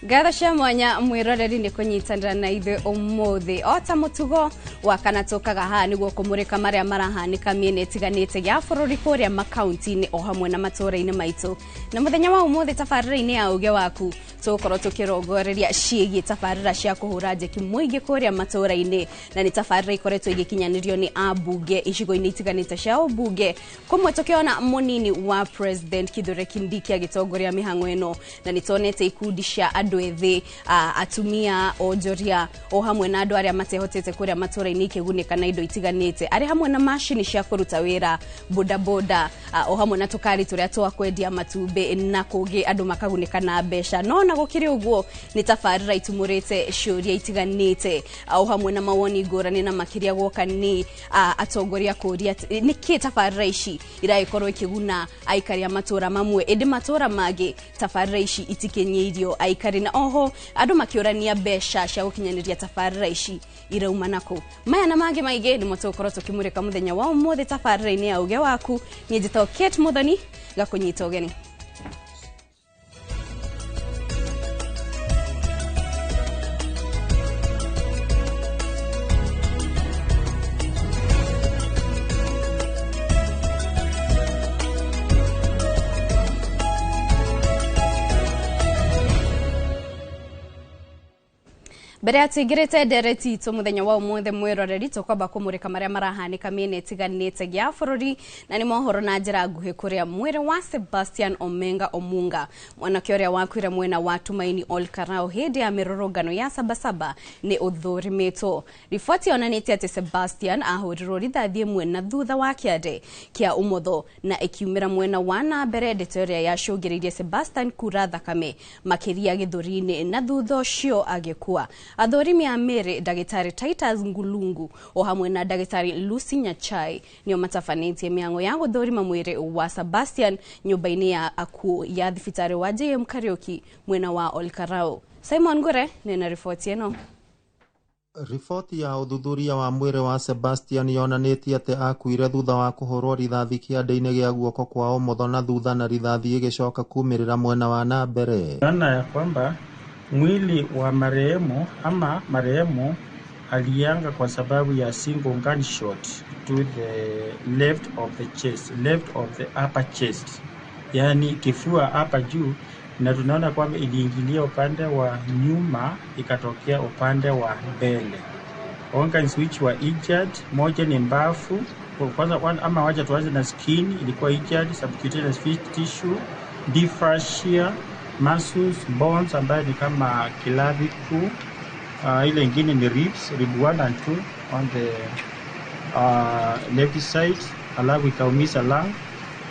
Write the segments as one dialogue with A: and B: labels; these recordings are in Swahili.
A: Gatha cia mwanya mwiroreri ni kunyitanira na ithe umuthi ota mutugo wa kana tokaga ha niguo kumurika maria marahanika miene tiganite ya bururi kuria makaunti-ini o hamwe na matura-ini maitu na muthenya wa umuthi tabarira-ini ya uge waku tukorwo tukirongoreria ciigi tabarira cia kuhura njeki muingi kuria matura-ini na ni tabarira ikoretwo igikinyanirio ni abunge icigo-ini itiganite cia ubunge kumwe tukiona munini wa president Kithure Kindiki agitongoria mihango ino na nitonete ikundi cia andu ethi atumia onjoria o hamwe na andu aria matehotete kuria matura-ini kigunika na indo itiganite ari hamwe na machine cia kuruta wira bodaboda o hamwe na tukari turia twa kwendia matumbe na kugi andu makagunika na besha no na gukiri uguo ni tabarira itumurite ciuria itiganite o hamwe na mawoni ngurani na makiria gwoka ni atongoria kuria niki tabarira ici iraikorwo ikiguna aikaria matura mamwe indi matura magi tabarira ici itikinyeirio aikari na oho andu makiurania besha cia gukinyaniria tabarira ici irauma nako maya na mangi maige ni mutokoro tukimurika muthenya wa umuthi tabarira-ini ya uge waku ni njito Kate Muthoni gakunyita ugeni. Bere atigirite dereti to muthenya wa umuthi mwiroreri tukwamba kumurika maria marahanika miene tiganite gya bururi na ni mohoro na njira nguhi kuria mwiri wa Sebastian Omenga Omunga mwanake uria wakwira mwena wa Tumaini Olkarao hindi ya mirorogano ya Sabasaba ni uthurimitwo. Riboti yonanite ati Sebastian ahurirwo rithathie mwena thutha wa kiande kia umotho na ikiumira mwena wa na mbere ndetoria ya shugiririe Sebastian kura thakame makiria githuri-ini na thutha ucio agikua. Athorimi a mere dagitari Titus Ngulungu o hamwe na dagitari Lucy Nyachai nio matafanĩtie miango ya guthorima mwiri wa Sebastian nyumba-ini ya aku ya thibitari wa JM Kariuki mwena wa Olkarao. Simon Ngure nina ripoti eno.
B: Ripoti ya uthuthuria wa mwiri wa Sebastian yonanĩtie ati akuire thutha wa kuhurwo rithathi kiande-ini gia guoko kwa umotho na thutha na rithathi igicoka kumirira mwena wa na mbere.
C: Naona ya kwamba mwili wa marehemu alianga kwa sababu ya single gunshot to the left of the chest, left of the upper chest, yani kifua hapa juu, na tunaona kwamba iliingilia upande wa nyuma ikatokea upande wa mbele. Organs which were injured, moja ni mbavu, kwanza ama wacha tuanze na skin, ilikuwa injured, subcutaneous tissue, deep fascia, muscles, bones ambayo ni kama clavicle, ile ingine ni ribs, rib 1 and 2 on the left side, alafu ikaumiza lung,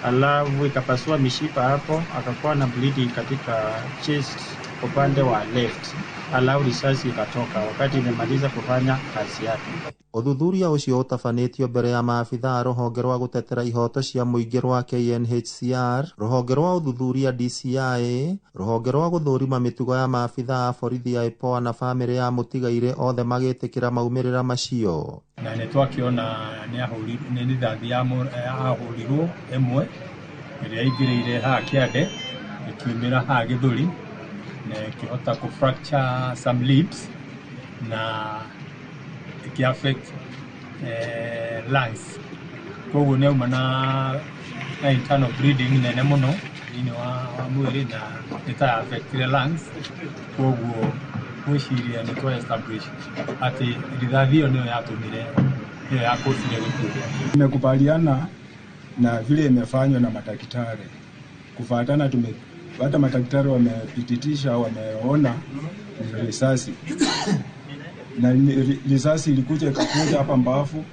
C: alafu ikapasua mishipa hapo, akakuwa na bleeding katika chest upande wa left, alafu risasi ikatoka wakati imemaliza kufanya kazi yake.
B: Uthuthuria ucio utafanĩtio mbere ya maabitha ruhonge rwa gutetera ihoto cia muingi rwa KNHCR, ruhonge rwa uthuthuria DCI, ruhonge rwa guthurima mitugo ya maabitha a borithi ya IPOA na family ya mutigaire othe magitikira maumirira macio.
D: Na nitwakiona ni rithathi ya ahurirwo emwe iria ingirire ha kiande ikiumira ha githuri na ikihota ku fracture some lips na affect lungs. Koguo ne umana internal bleeding nene muno ini wa mwiri na ita affect the lungs. Koguo wishiria ni to establish ati rithathi yo niyo yatumire niyo yakosire gikuria.
E: Nimekubaliana na vile imefanywa na madaktari. Kufuatana hata madaktari wamepitisha, wameona risasi na risasi ilikuja ikakuja hapa mbavu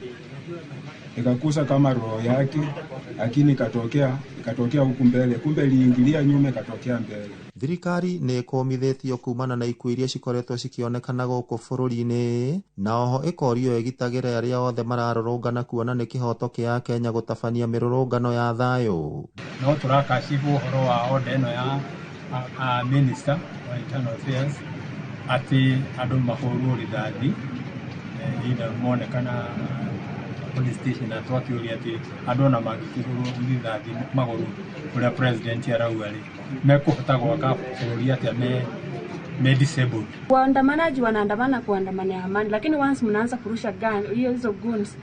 E: ikakusa kama roho yake, lakini ikatokea huku mbele, kumbe iliingilia nyuma ikatokea mbele.
B: Thirikari ni ikomithĩtio kumana na ikuũ iria cikoretwo cikionekana gũkũ bũrũri-inĩ na oho ikorio egitagĩre arĩa othe mararũrũngana kuona nĩ kĩhoto kĩa Kenya gũtabania mĩrũrũngano ya thayũ.
D: No turakashifu ũhoro wa order ĩno ya Minister wa Internal Affairs ati andu mahurwo rithathi ida monekana police station atwakiuria ati andu na magikihurwo rithathi maguru uria president arauga ri mekuhota gwaka bũrũri ati disabled.
F: Waandamanaji wanaandamana kuandamana amani, lakini once mnaanza kurusha gun, hizo guns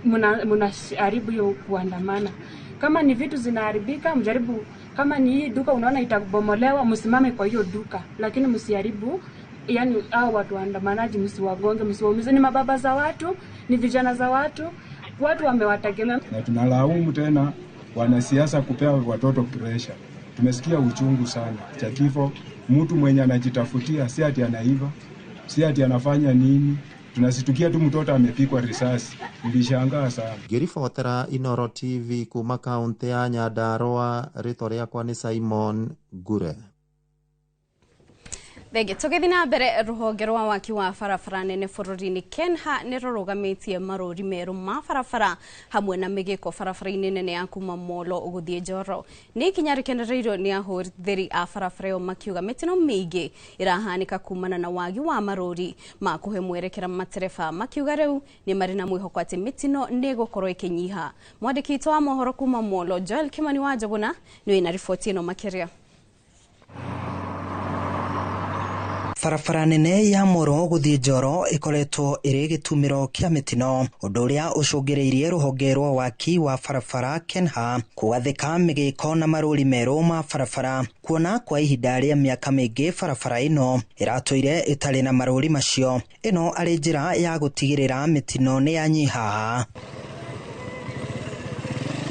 F: mnaharibu hiyo kuandamana. Kama ni vitu zinaharibika, mjaribu, kama ni hii duka unaona itabomolewa, msimame kwa hiyo duka, lakini msiharibu. Yani hao watu waandamanaji msiwagonge, msiwaumize, ni mababa za watu, ni vijana za watu wamewategemea.
E: Na tunalaumu tena wanasiasa kupea watoto pressure. Tumesikia uchungu sana cha kifo, mtu mwenye anajitafutia, si ati anaiva, si ati anafanya nini. Tunasitukia tu mtoto amepikwa risasi. Nilishangaa sana.
B: Ngiribotera Inooro TV kuma kaunti ya Nyandarua, rĩtwa rĩakwa nĩ Simon Gure.
A: Thenge tũgĩthiĩ na mbere, rũhonge rwa waki wa barabara nene bũrũri-inĩ KENHA nĩ rũrũgamĩtie marũri merũ ma barabara hamwe na mĩgĩko barabara-inĩ nene ya kuma Molo gũthiĩ Njoro. Nĩ ikinya rĩkenereirwo nĩ ahũthĩri a barabara ĩyo makiuga mĩtino mĩingĩ ĩrahanĩka kumana na wagi wa marũri ma kũhe mwerekera matereba, makiuga rĩu nĩ marĩ na mwĩhoko atĩ mĩtino nĩ ĩgũkorwo ĩkĩnyiha. Mwandĩki witũ wa mohoro kuma Molo Joel Kimani wa Njuguna nĩ wĩna riboti ĩno makĩria.
G: Barabara nene ya Molo gũthiĩ Njoro ĩkoretwo ĩrĩ gĩtumĩro kĩa mĩtino, ũndũ ũrĩa ũcũngĩrĩirie rũhonge rwa waki wa barabara KENHA kũgathĩka mĩgĩko na marũri merũ ma barabara, kuona kwa ihinda rĩa mĩaka mĩingĩ barabara ĩno ĩratũire ĩtarĩ na marũri macio. Ĩno arĩ njĩra ya gũtigĩrĩra mĩtino nĩ yanyiha.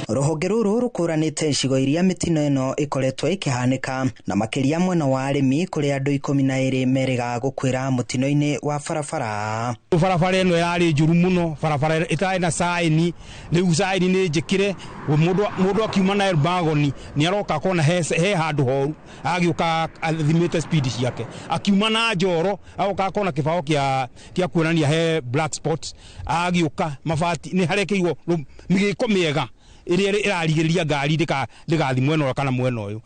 G: Rũhonge rũrũ rũkũranĩte icigo iria mĩtino ĩno ĩkoretwo ĩkĩhanĩka, na makĩria mwena wa arĩmi kũrĩ andũ 12 merĩga gũkwĩra mũtino-inĩ wa barabara.
H: Barabara ĩno yarĩ njũru mũno, barabara ĩtarĩ na saini, rĩu saini nĩ njĩkĩre, mũndũ akiuma na Elbagoni nĩ aroka kona he handũ horu, agĩũka athimĩte speed ciake, akiuma na Njoro agoka kona kĩbao kĩa kuonania he black spot, agĩũka mabati nĩ harekĩirwo mĩgĩko mĩega ĩrĩa ĩrarigĩrĩria ngari ndĩgathi mwena kana mwena ũyũ.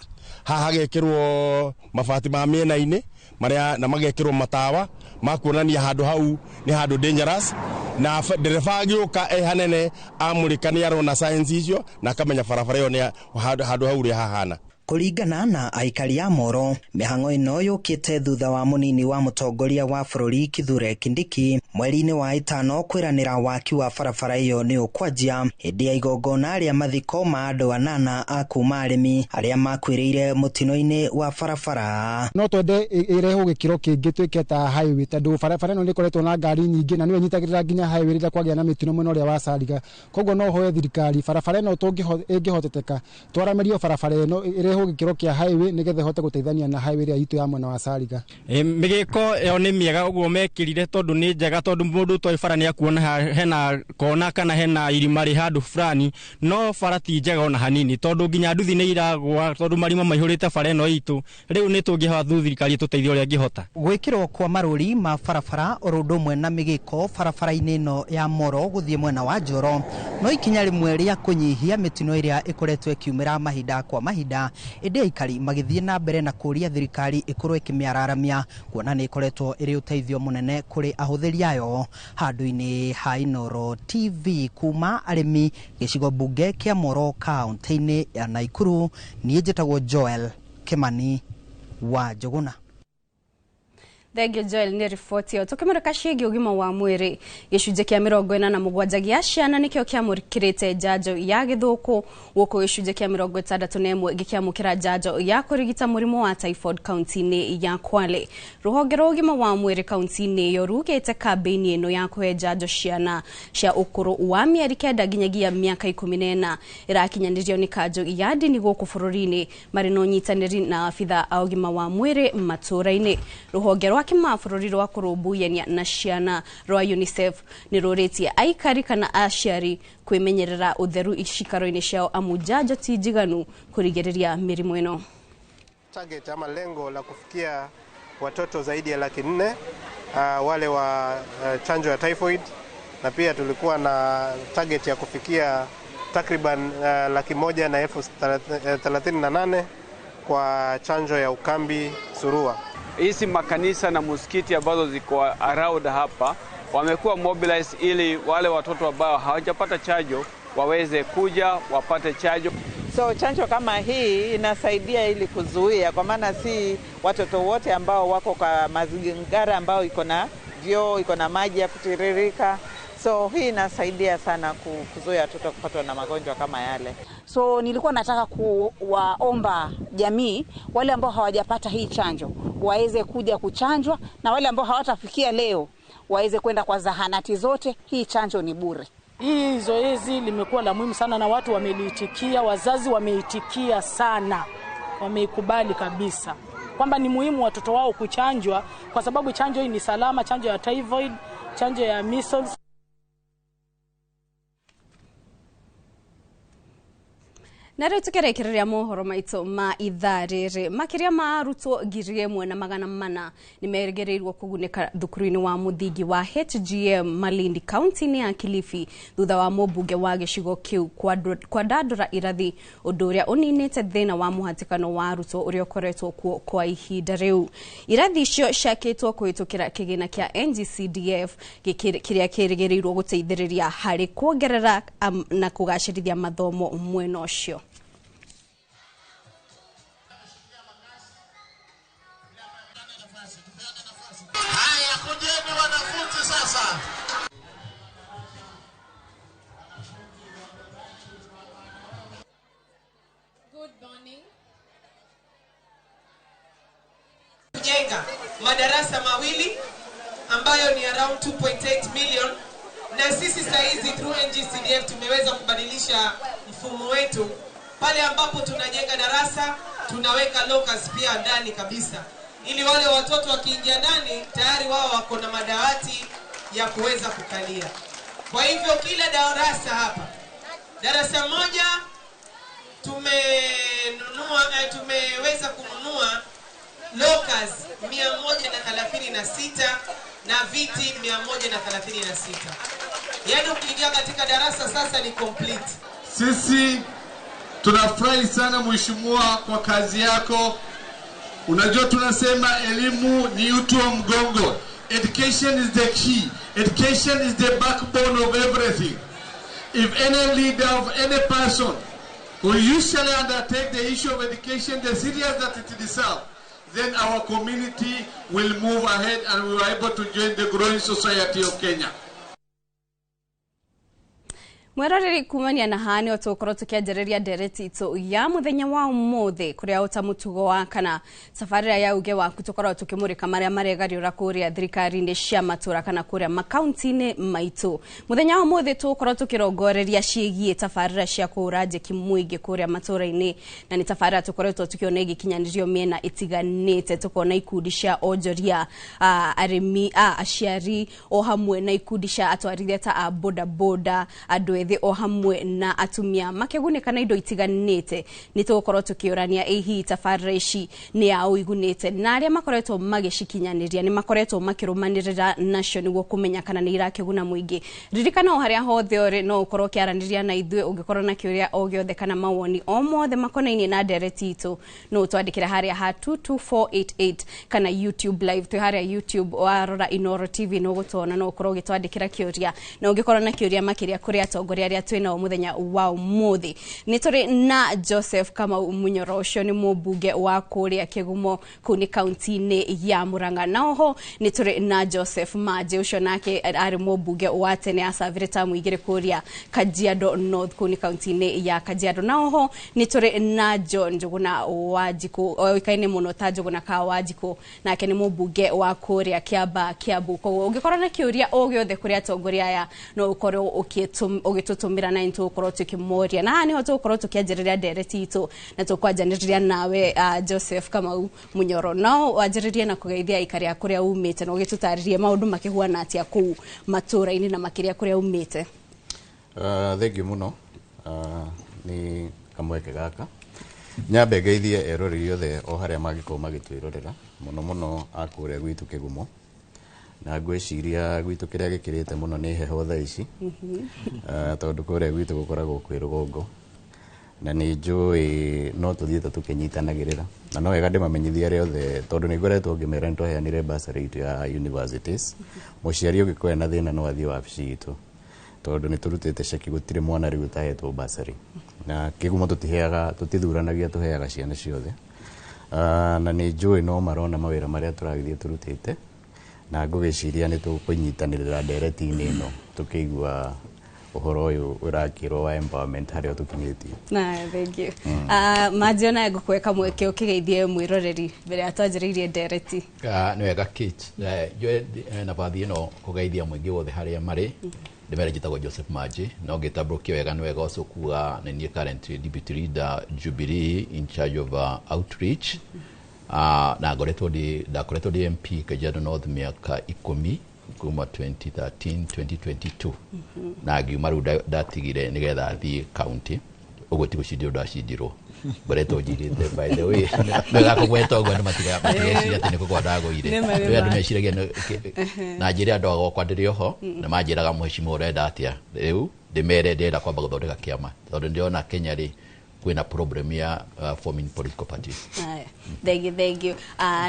I: Haha gekĩrwo mabati ma mĩena-inĩ marĩa na magekĩrwo matawa makuonania handũ hau nĩ handũ dangerous, na ndereba agĩũka hanene amũrĩka nĩ arona signs icio na akamenya barabara ĩyo nĩ handũ hau ũrĩa hahana.
G: Kũringana na aikari a Molo, mĩhang'o ĩno yũkĩte thutha wa mũnini wa mũtongoria wa bũrũri Kithure Kindiki mweri-inĩ wa ĩtano kwĩranĩra waki wa barabara ĩyo nĩ ũkwanjia hĩndĩ ya igongona rĩa mathiko ma andũ 8 a kuma arĩmi arĩa makuĩrĩire mũtino-inĩ wa barabara.
J: No twende ĩrehwo gĩkĩro kĩngĩ twĩke ta highway, tondũ barabara ĩno nĩ ĩkoretwo na ngari nyingĩ na nĩyo ĩnyitagĩrĩra nginya highway rĩrĩa kwagĩa na mĩtino mwena ũrĩa wa Sariga. Koguo no hoye thirikari barabara ĩno ĩngĩhoteteka twaramĩrio barabara ĩno gĩkĩro kĩa highway nĩgetha hote gũteithania na highway ĩrĩa itũ ya mwena wa Sariga.
H: Mĩgĩko ĩyo nĩ mĩega ũguo mekĩrire tondũ nĩ njega, tondũ mũndũ toĩ bara nĩ akuona hena kona kana hena irima rĩ handũ fulani, no bara ti njega ona hanini tondũ nginya nduthi nĩ iragwa tondũ marima maihũrĩte bara ĩno itũ. Rĩu nĩ tũngĩhoya thirikari tũteithie ũrĩa ĩngĩhota.
G: Gwĩkĩrwo kwa marũri ma barabara oro ũndũ ũmwe na mĩgĩko barabara-inĩ ĩno ya Molo gũthiĩ mwena wa Njoro no ikinya rĩmwe rĩa kũnyihia mĩtino ĩrĩa ĩkoretwo ĩkiumĩra mahinda kwa mahinda. Ĩndĩ aikari magĩthiĩ na mbere na kũria thirikari ĩkorwo ĩkĩmĩararamia, kuona nĩ ĩkoretwo ĩrĩ ũteithio mũnene kũrĩ ahũthĩri ayo. Handũ-inĩ ha Inooro TV kuma arĩmi gĩcigo mbunge kĩa Molo kaunti-inĩ ya Naikuru, niĩ njĩtagwo Joel Kimani wa Njuguna.
A: Thengio Joel nĩ riboti ĩyo. Tũkĩmũrĩka ciĩgiĩ ũgima wa mwĩrĩ, gĩcunjĩ kĩa 47 gĩa ciana nĩkĩo kĩamũkĩrĩte njanjo ya gĩthũkũ, gũkũ gĩcunjĩ kĩa 61 gĩkĩamũkĩra njanjo ya kũrigita mũrimũ wa typhoid kaunti-inĩ ya Kwale. Rũhonge rwa ũgima wa mwĩrĩ kaunti-inĩ ĩyo rugĩte kambĩini ĩno ya kũhe njanjo ciana cia ũkũrũ wa mĩeri 9 nginyagia mĩaka 14 ĩrakinyanĩrio nĩ kanjũ ya ndini gũkũ bũrũri-inĩ marĩ na ũnyitanĩri na abitha a ũgima wa mwĩrĩ matũũra-inĩ. Rũhonge rwa kĩmabũrũri rwa kũrũmbũyania na ciana rwa UNICEF nĩ rũrĩtie aikari kana aciari kwĩmenyerera ũtheru icikaro-inĩ ciao amu njanjo ti njiganu kũrigĩrĩria mĩrimũ ĩno.
K: Target ama lengo la kufikia watoto zaidi ya 400,000 wale wa chanjo ya typhoid, na pia tulikuwa na target ya kufikia takriban 138,000 kwa chanjo ya ukambi surua.
L: Hizi makanisa na msikiti ambazo ziko around hapa wamekuwa mobilized ili wale watoto ambao hawajapata chanjo waweze kuja wapate chanjo.
M: So chanjo kama hii inasaidia ili kuzuia, kwa maana si watoto wote ambao wako kwa mazingira ambao iko na vyoo, iko na maji ya kutiririka. So hii inasaidia sana kuzuia watoto kupatwa na magonjwa kama yale.
N: So nilikuwa nataka kuwaomba jamii wale ambao hawajapata hii chanjo waweze kuja kuchanjwa, na wale ambao hawatafikia leo waweze kwenda kwa zahanati zote. Hii chanjo ni bure.
O: Hii zoezi limekuwa la muhimu sana na watu wameliitikia, wazazi wameitikia sana. Wameikubali kabisa kwamba ni muhimu watoto wao kuchanjwa, kwa sababu chanjo hii ni salama, chanjo ya typhoid, chanjo ya measles.
A: Nare tukerekereria mohoro maito ma itharire makiria ma arutwo ngiri ĩmwe na magana mana nimegereirwo kugunĩka thukuru-inĩ wa muthingi wa HGM Malindi County ya Kilifi thutha wa mũmbunge wa gĩcigo kĩu kwandandũra irathi ũndũ ũrĩa ũninĩte thĩna wa mũhatĩkano wa arutwo ũrĩa ũkoretwo kuo kwa ihinda rĩu. Irathi icio ciakĩtwo kũhĩtũkĩra kĩgĩna kĩa NGCDF kĩrĩa kĩrĩgĩrĩirwo gũteithĩrĩria harĩ kuongerera na kũgacĩrithia mathomo mwena ũcio.
P: Good morning. Kujenga madarasa mawili ambayo ni around 2.8 million, na sisi saizi through NGCDF tumeweza kubadilisha mfumo wetu. Pale ambapo tunajenga darasa tunaweka lockers pia ndani kabisa, ili wale watoto wakiingia ndani tayari wao wako na madawati ya kuweza kukalia. Kwa hivyo kila darasa hapa, darasa moja tumeweza kununua lockers 136 na viti 136. Yaani ukiingia katika darasa sasa ni complete.
Q: Sisi tunafurahi sana mheshimiwa kwa kazi yako. Unajua tunasema elimu ni uti wa mgongo. Education is the key. Education is the backbone of everything. If any leader of any person who usually undertake the issue of education the serious that it deserves, then our community will move ahead and we are able to join the growing society of Kenya.
A: Mweroreri kumania na hani otukorwo tukianjĩrĩria ndereti itu ya muthenya wa umuthi kuria utamutugo wa kana safarira ya uge wa kutokorwo tukimurika maria maregariura kuria thirikari-inĩ cia matura kana kuria makaunti-inĩ maitu. Muthenya wa umuthi tukorwo tukirongoreria ciĩgiĩ tafarira cia kũra njeki mũingĩ kuria matura-inĩ, na ni tafarira tukoretwo tukiona igikinyanirio miena itiganĩte. Tukona ikundi cia onjoria, arĩmi, aciari, o hamwe na ikundi cia atwarithia ta boda boda, andũ o hamwe na atumia makegunĩka na indo itiganĩte. Nitukorwo tukiorania ihi tafarira ici ni ya uigunĩte, na aria makoretwo magĩcikinyanĩria ni makoretwo makĩrũmanĩrĩra nacio nĩguo kũmenya kana nĩ irakĩguna mũingĩ. Ririkana o harĩa hothe ũrĩ no ũkorwo ũkĩaranĩria na ithuĩ ũngĩkorwo na kĩũria o gĩothe kana mawoni o mothe makonainie na ndereti itũ, no ũtwandĩkĩra harĩa ha 22488 kana YouTube live. Twĩ harĩa YouTube warora Inoro TV no gũtona, no ũkorwo ũgĩtwandĩkĩra kĩũria, na ũngĩkorwo na kĩũria makĩria kũrĩ atongoria aria twina muthenya wa umuthi. Ni turi na Joseph Kamau Munyoro, ucio ni mũmbunge wa kuria Kigumo kuni kaunti-inĩ ya Murang'a. Na oho ni turi na Joseph Maje, ucio nake ari mũmbunge wa tene acavire tamu igĩrĩ kuria Kajiado North kuni kaunti-inĩ ya Kajiado. Na oho ni turi na John Njuguna Wanjiku, oikaine muno ta Njuguna ka Wanjiku, nake ni mũmbunge wa kuria Kiamba Kiambu. Koguo ungikorwo na kiuria o giothe kuria atongoria aya no ukorwo ugitutumira na tukorwo tukimoria, na niho tukorwo tukianjĩrĩria ndereti itu na tukwanjanĩrĩria nawe Joseph Kamau Munyoro. No wanjĩrĩrie na kũgeithia aikari a kuria umĩte na ũgĩtũtarĩrie maũndũ makĩhuana atĩa kũu matũra-inĩ na makĩria kuria umĩte.
R: Thank you muno. Ni kamweke gaka nyambe ngeithie eroreri othe o harĩa mangĩkorwo magĩtwĩrorera, mũno mũno akuria gwitũ Kigumo, na ngwĩciria gwitũ kĩrĩa gĩkĩrĩte mũno nĩ heho thaa ici, tondũ kũrĩa gwitũ gũkoragwo kwĩ rũgongo, na nĩ njũĩ no tũthiĩte tũkĩnyitanagĩrĩra, na no wega ndĩmamenyithie arĩa othe, tondũ nĩ ngoretwo ngĩmera nĩ twaheanire bursary ya universities. Mũciari ũngĩkorwo na thĩna no athiĩ wabici itũ, tondu ni turutite ceki gutire mwana riu utahetwo basari na kigumo tutithuranagia tuheaga ciana ciothe na ni njui no marona mawira maria turagithie turutite na ngugiciria ni tukunyitanirira ndereti-ini ino tukigua uhoro uyu urakirwo wa empowerment haria tukinyitie.
A: Na thank you. Majiona gukweka mweke ukigeithie mwiroreri mbere atwanjiririe ndereti.
S: Ni wega Kate. Jo na baadhi ino kugeithia mwingi wothe haria mari. Ndimere njitagwo Joseph Maji no ngitabrukia wega ni wega ucio kuga ni current deputy leader Jubilee in charge of outreach. Na ngoretwo ndi MP Kajiado North miaka 10 kuma 2013 2022 na ngiuma riu ndatigire nigetha thi county uguo ti gucindio ndacindirwo ngoretwo njirite by the way mega kugweta uguo ni matiga ciria ati niko kwandagoire we andu meciragia na njira andu agokwa ndiri oho na manjiraga muheshimiwa urenda atia riu ndimere ndenda kwamba guthondeka kiama tondu ndiona Kenya ri kwina problem ya forming political parties.
A: Thank you.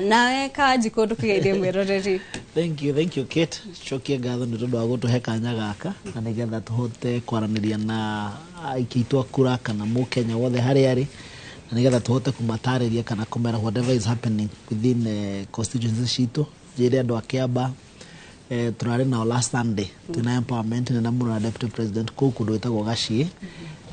A: Nawe kaji kundu kigeithie mwiroreri.
T: Thank you Kate. Chokia gatho ni tondu wa gutuhe kanya gaka na nigetha tuhote kwaraniria na aikiitwa kura kana Mukenya wothe hari ari na nigetha tuhote kumatariria kana kumera whatever is happening within constituency citu jire andu akiamba turare na last Sunday tuna empowerment na mura na deputy president kundu witagwo Gachie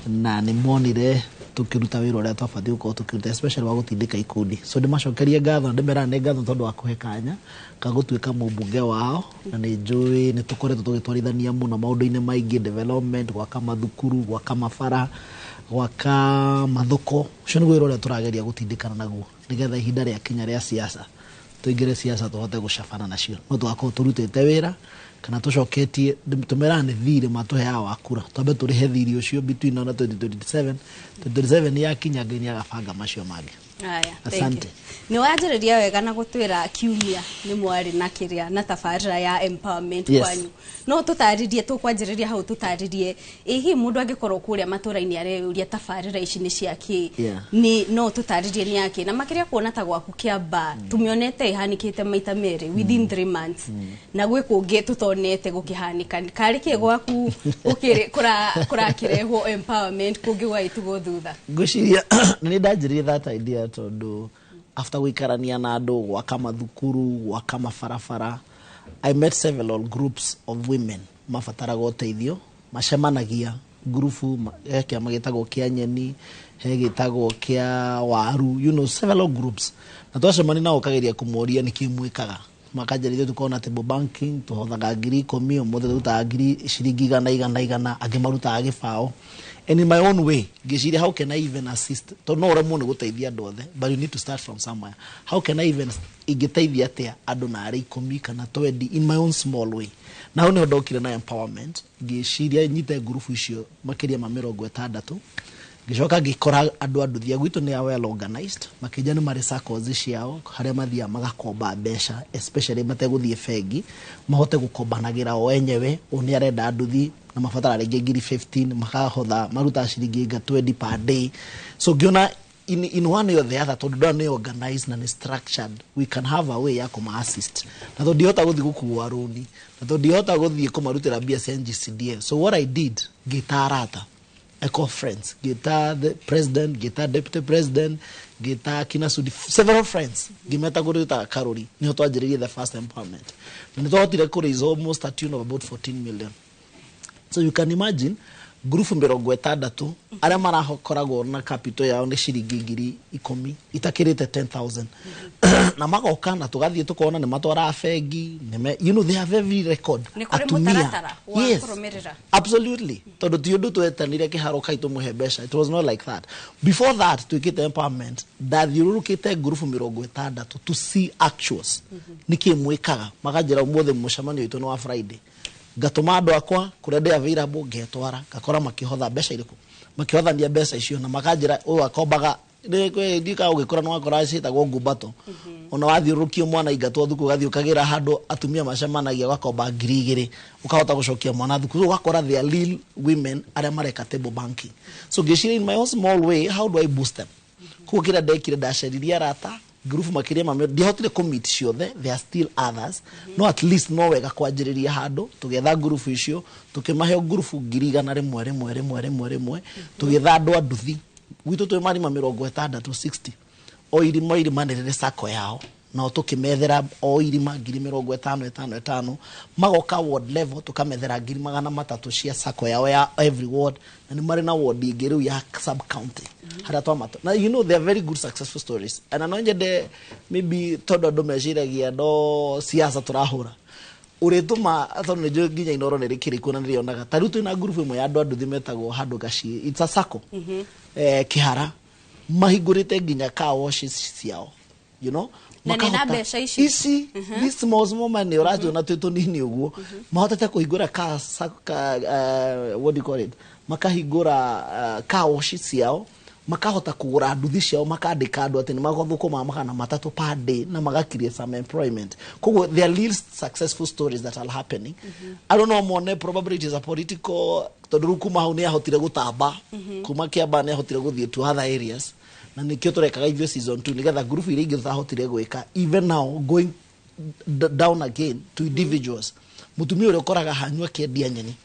T: na ni monire tukiruta wira uria twabati uko tukiruta especially wa gutindika ikundi so ndimacokerie ngatho ndimera ne ngatho tondu wa kuhekanya kagutwika mubunge wao na ni njui ni tukoretwo tugitwarithania muno maundu-ini maingi development gwaka mathukuru gwaka mabara gwaka mathuko cio ni wira uria turageria gutindikana naguo nigetha ihinda ria Kenya ria siasa tuingire siasa tuhote gucabana nacio no twako turutite wira kana tucoketie tumerane thiri matuheaga wakura twambe turihe thiri ucio between now na 2027 ya Kenya ngini agabanga macio magi. Asante.
A: Ni wajiriria wega na gutwira kiumia ni mwari na kiria na tabarira ya empowerment kwanyu. No tutaririe tukwanjiriria hau tutaririe ihi mundu angikorwo kuria matura-ini areuria tabarira ici ni ciaki ni no tutaririe ni yake na makiria kuona ta gwaku kiamba tumionete ihanikite maita meri within 3 months na gwe kungi tutonete gukihanika kari ki gwaku ukiri kurakirehwo empowerment kungi waitugo thutha
T: ngushiria ni ndajiririe that idea tondu after wikarania na andu gwaka mathukuru gwaka mabarabara I met several groups of women mafataraga uteithio macemanagia grupu kia magitagwo kia nyeni hegitagwo kia waru several groups na twacemani nao kageria kumuria nikimwikaga makanjarithio tukona table banking tuhothaga ngiri 10 umuthe tutaga ngiri ciringi 100 angimarutaga gibao and in my own way ngiciria how can I even assist to no remo ni guteithia andu othe but you need to start from somewhere how can I even igiteithia atia andu na ari 10 kana 20 in my own small way now ni ndokire na empowerment ngiciria nyite group icio makiria ma 60 gicoka gikora andu thia gwitu ni well organized makija ni mari circles ciao haria mathia magakomba mbeca especially mateguthie bengi mahote gukombanagira o enyewe uni arenda anduthi na mafatara ringi ngiri 15 makahotha maruta ciringi 20 per day so giona in one way or the other tondu ni organized na ni structured we can have a way ya kuma assist na tondu ndihota guthi gukua runi na tondu ndihota guthi kumarutira bia cia NGCDF so what I did gitarata I call friends, Gita the president, Gita deputy president, Gita Kinasudi, several friends. Gimeta Gurita Karori, Nyoto the first empowerment. And the total record is almost a tune of about 14 million. So you can imagine, group mbirogwetada tu, ara maraho korago na capital ya onde shiringi ngiri 10, itakirite 10,000. Na maka okana tugathie tukona ni matwara fegi, they have every record.
A: Atumia.
T: Yes. Absolutely. Todo tiudu tuetanire kiharo kaitu muhebesha. It was not like that. Before that, to get empowerment, that you look at a group mbirogwetada to see actuals. Niki mwekaga, makajira umothe mushamani itu no Friday. Gatuma andu akwa kurende available ngetwara gakora makihotha mbeca iriku makihothania mbeca icio na makajira uyu akombaga ndika ugikora no akora citagwo ngumbato ona wathiurukio mwana ingatwo thuku gathio kagira handu atumia macemanagia gakomba 2,000 ukahota gucokia mwana thuku ugakora the real women aria mareka table banking so gishiri in my own small way how do I boost them kukira ndekire ndaceriria rata group makiria mami ndihotire commit ciothe, there are still others. No at least no wega kwanjiriria handu tugetha group icio tukimahe group 100 tugetha andu anduthi gwitu twi marima 60 o irima nirire sako yao na tukimethera o irima 50 magoka ward level tukamethera 300 cia sako yao ya every ward na ni mari na ward ingiru ya sub county hara twamato na you know they are very good successful stories and anonjede maybe todo ndo meciragia ndo siasa turahura uretuma athon ne nginya inoro ne rikiriku na nirionaga tariu twina group imwe ya andu anduthi metagwo handu gaci it's a sako kihara mahingurite nginya car washes ciao you know
A: makahota
T: ici this small money urajiona twitu nini uguo mahotete kuhingura car what do you call it makahingura car washes ciao makahota kugura nduthi ciao makandika andu ati ni magothukuma magana matatu per day na magakiria some employment koguo there are little successful stories that are happening I don't know mone probably it is a political tondu kuma hau ni ahotire gutamba kuma Kiamba ni ahotire guthie to other areas na nikio turekaga ithio season 2 nigetha group iri ingi thahotire gwika even now going down again to individuals mutumia uri ukoraga hanyua kiendia nyeni